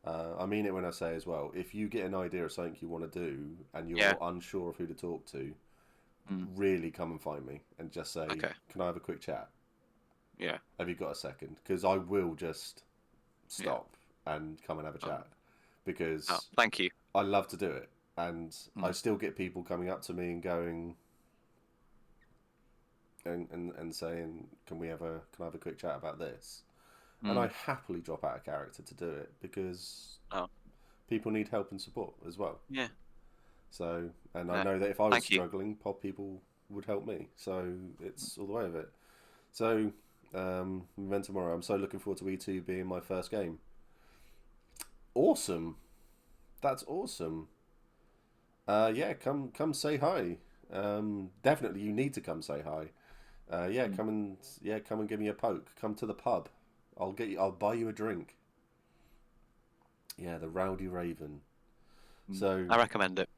Speaker 2: I mean it when I say as well, if you get an idea of something you want to do and
Speaker 1: Yeah.
Speaker 2: you're unsure of who to talk to,
Speaker 1: Mm.
Speaker 2: really come and find me and just say,
Speaker 1: Okay.
Speaker 2: "Can I have a quick chat?
Speaker 1: Yeah.
Speaker 2: Have you got a second?" Because I will just
Speaker 1: Yeah.
Speaker 2: stop and come and have a
Speaker 1: Oh,
Speaker 2: chat
Speaker 1: oh,
Speaker 2: because
Speaker 1: thank you.
Speaker 2: I love to do it. And I
Speaker 1: Mm.
Speaker 2: still get people coming up to me and going and saying, can I have a quick chat about this? And I
Speaker 1: Mm.
Speaker 2: happily drop out of character to do it because
Speaker 1: Oh,
Speaker 2: people need help and support as well.
Speaker 1: yeah.
Speaker 2: So, and I
Speaker 1: Yeah.
Speaker 2: know that if I was
Speaker 1: Thank you.
Speaker 2: struggling, pod people would help me. So it's all the way of it. So, event tomorrow. I'm so looking forward to E2 being my first game. Awesome. That's awesome. Yeah, come say hi. Definitely, you need to come say hi. Yeah,
Speaker 1: Mm.
Speaker 2: come and give me a poke. Come to the pub. I'll buy you a drink. Yeah, the Rowdy Raven.
Speaker 1: Mm.
Speaker 2: So,
Speaker 1: I recommend it.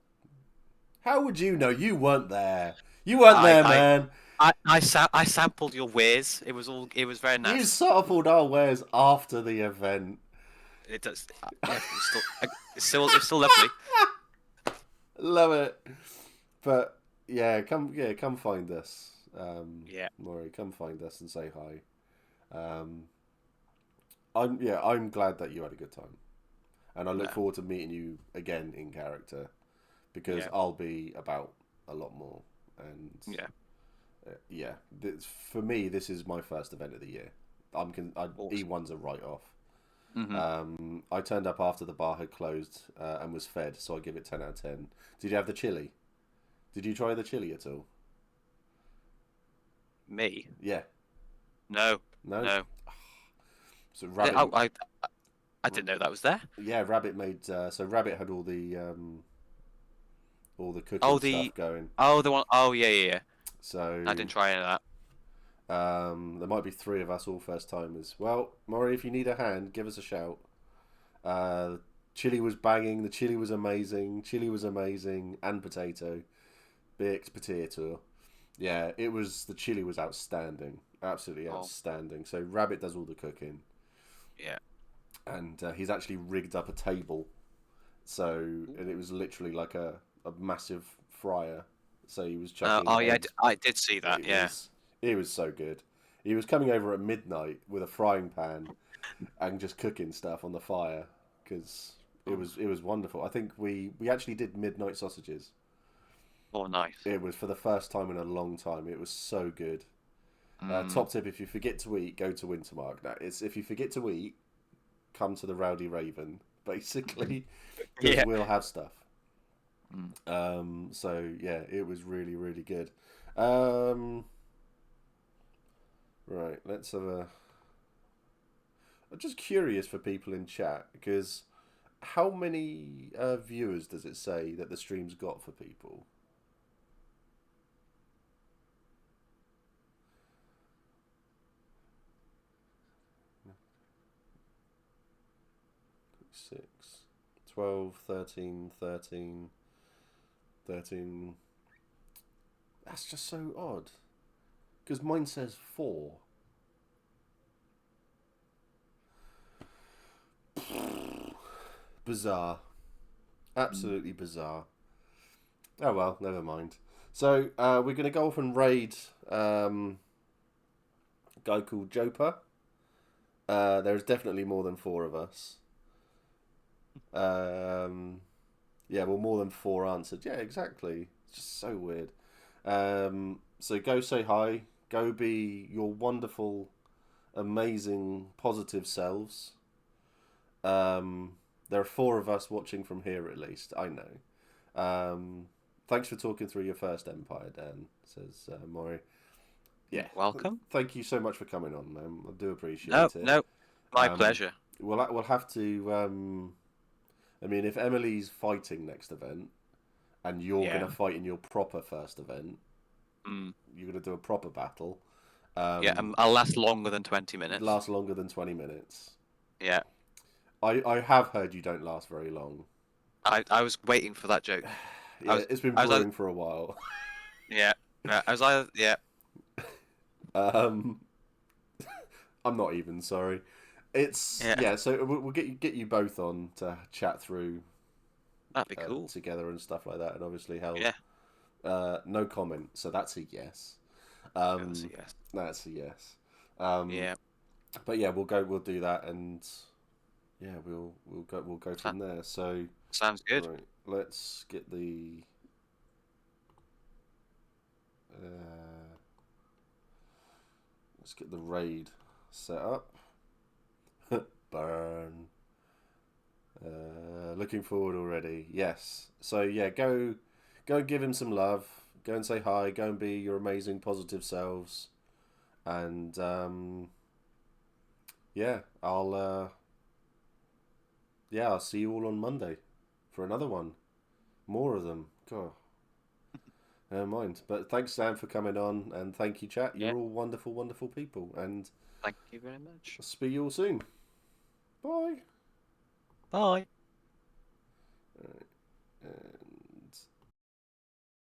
Speaker 2: how would you know? You weren't there. You weren't
Speaker 1: I
Speaker 2: there,
Speaker 1: I
Speaker 2: man.
Speaker 1: I sampled your wares. It was very
Speaker 2: You
Speaker 1: nice.
Speaker 2: sampled our wares after the event.
Speaker 1: It does. Yeah, it's still lovely.
Speaker 2: Love it. But yeah, come find us.
Speaker 1: Yeah.
Speaker 2: Maury, come find us and say hi. Um, I'm glad that you had a good time, and I look
Speaker 1: No.
Speaker 2: forward to meeting you again in character because
Speaker 1: Yeah.
Speaker 2: I'll be about a lot more. And
Speaker 1: Yeah.
Speaker 2: yeah, for me, this is my first event of the year.
Speaker 1: Awesome.
Speaker 2: E1's a write off.
Speaker 1: Mhm.
Speaker 2: I turned up after the bar had closed and was fed, so I give it 10 out of 10. Did you have the chili? Did you try the chili at all?
Speaker 1: Me?
Speaker 2: Yeah,
Speaker 1: No.
Speaker 2: no.
Speaker 1: No.
Speaker 2: So
Speaker 1: I,
Speaker 2: rabbit,
Speaker 1: I I I didn't know that was there.
Speaker 2: yeah, rabbit made. So rabbit had all the
Speaker 1: Oh,
Speaker 2: cooking
Speaker 1: the
Speaker 2: stuff going.
Speaker 1: oh the one. Oh, yeah, yeah, yeah. I
Speaker 2: So
Speaker 1: didn't try any of that.
Speaker 2: there might be three of us all first timers. Well, Maury, if you need a hand, give us a shout. Uh, chili was banging. The chili was amazing. Chili was amazing, and potato, baked potato. Yeah, it was. The chili was outstanding, absolutely
Speaker 1: Oh,
Speaker 2: outstanding. So Rabbit does all the cooking,
Speaker 1: yeah.
Speaker 2: and he's actually rigged up a table. So and it was literally like a massive fryer. So he was chucking
Speaker 1: Oh, yeah.
Speaker 2: eggs.
Speaker 1: I did see that.
Speaker 2: It
Speaker 1: Yeah.
Speaker 2: was it was so good. He was coming over at midnight with a frying pan and just cooking stuff on the fire because
Speaker 1: Oh,
Speaker 2: it was wonderful. I think we actually did midnight sausages.
Speaker 1: oh, nice.
Speaker 2: It was for the first time in a long time. It was so good.
Speaker 1: Mm.
Speaker 2: Top tip: if you forget to eat, go to Wintermark. Now, it's if you forget to eat, come to the Rowdy Raven, basically, because
Speaker 1: Yeah.
Speaker 2: we'll have stuff.
Speaker 1: Mm.
Speaker 2: So yeah, it was really really good. Um, right, let's have a. I'm just curious for people in chat because how many viewers does it say that the stream's got for people? Six, 12, 13, 13, 13. That's just so odd. Because mine says 4. bizarre. Absolutely bizarre. Oh well, never mind. So we're going to go off and raid a guy called Joper. There's definitely more than four of us. Yeah, well, more than four answered. Yeah, exactly. It's just so weird. So go say hi. Go be your wonderful, amazing, positive selves. There are four of us watching from here at least. I know. Thanks for talking through your first empire, Dan, says Maury. Yeah,
Speaker 1: Welcome.
Speaker 2: thank you so much for coming on, man. I do
Speaker 1: No,
Speaker 2: appreciate it.
Speaker 1: no, my
Speaker 2: Um,
Speaker 1: pleasure.
Speaker 2: we'll have to. I mean, if Emily's fighting next event and you're
Speaker 1: Yeah.
Speaker 2: gonna fight in your proper first event,
Speaker 1: Mm.
Speaker 2: you're gonna do a proper battle.
Speaker 1: Yeah, I'll last longer than 20 minutes.
Speaker 2: Last longer than 20 minutes.
Speaker 1: Yeah.
Speaker 2: I have heard you don't last very long.
Speaker 1: I was waiting for that joke. I
Speaker 2: Yeah,
Speaker 1: was
Speaker 2: it's been
Speaker 1: I was either,
Speaker 2: brewing for a while.
Speaker 1: yeah. I was either, yeah.
Speaker 2: um, I'm not even sorry. It's
Speaker 1: Yeah.
Speaker 2: yeah. So we'll get you both on to chat through
Speaker 1: That'd be cool.
Speaker 2: together and stuff like that. And obviously, hell,
Speaker 1: Yeah.
Speaker 2: no comment. So that's a yes.
Speaker 1: That's a yes.
Speaker 2: That's a yes. Um,
Speaker 1: Yeah.
Speaker 2: but yeah, we'll go. We'll do that, and yeah, we'll go
Speaker 1: That
Speaker 2: from there. So
Speaker 1: sounds good.
Speaker 2: right, uh, let's get the raid set up. Burn. Looking forward already. Yes. So yeah, go and give him some love. Go and say hi. Go and be your amazing positive selves. And yeah, I'll see you all on Monday for another one. More of them. God, never mind. But thanks, Sam, for coming on, and thank you, chat.
Speaker 1: Yeah.
Speaker 2: You're all wonderful, wonderful people, and
Speaker 1: Thank you very much.
Speaker 2: I'll speak you all soon. Bye.
Speaker 1: Bye.
Speaker 2: And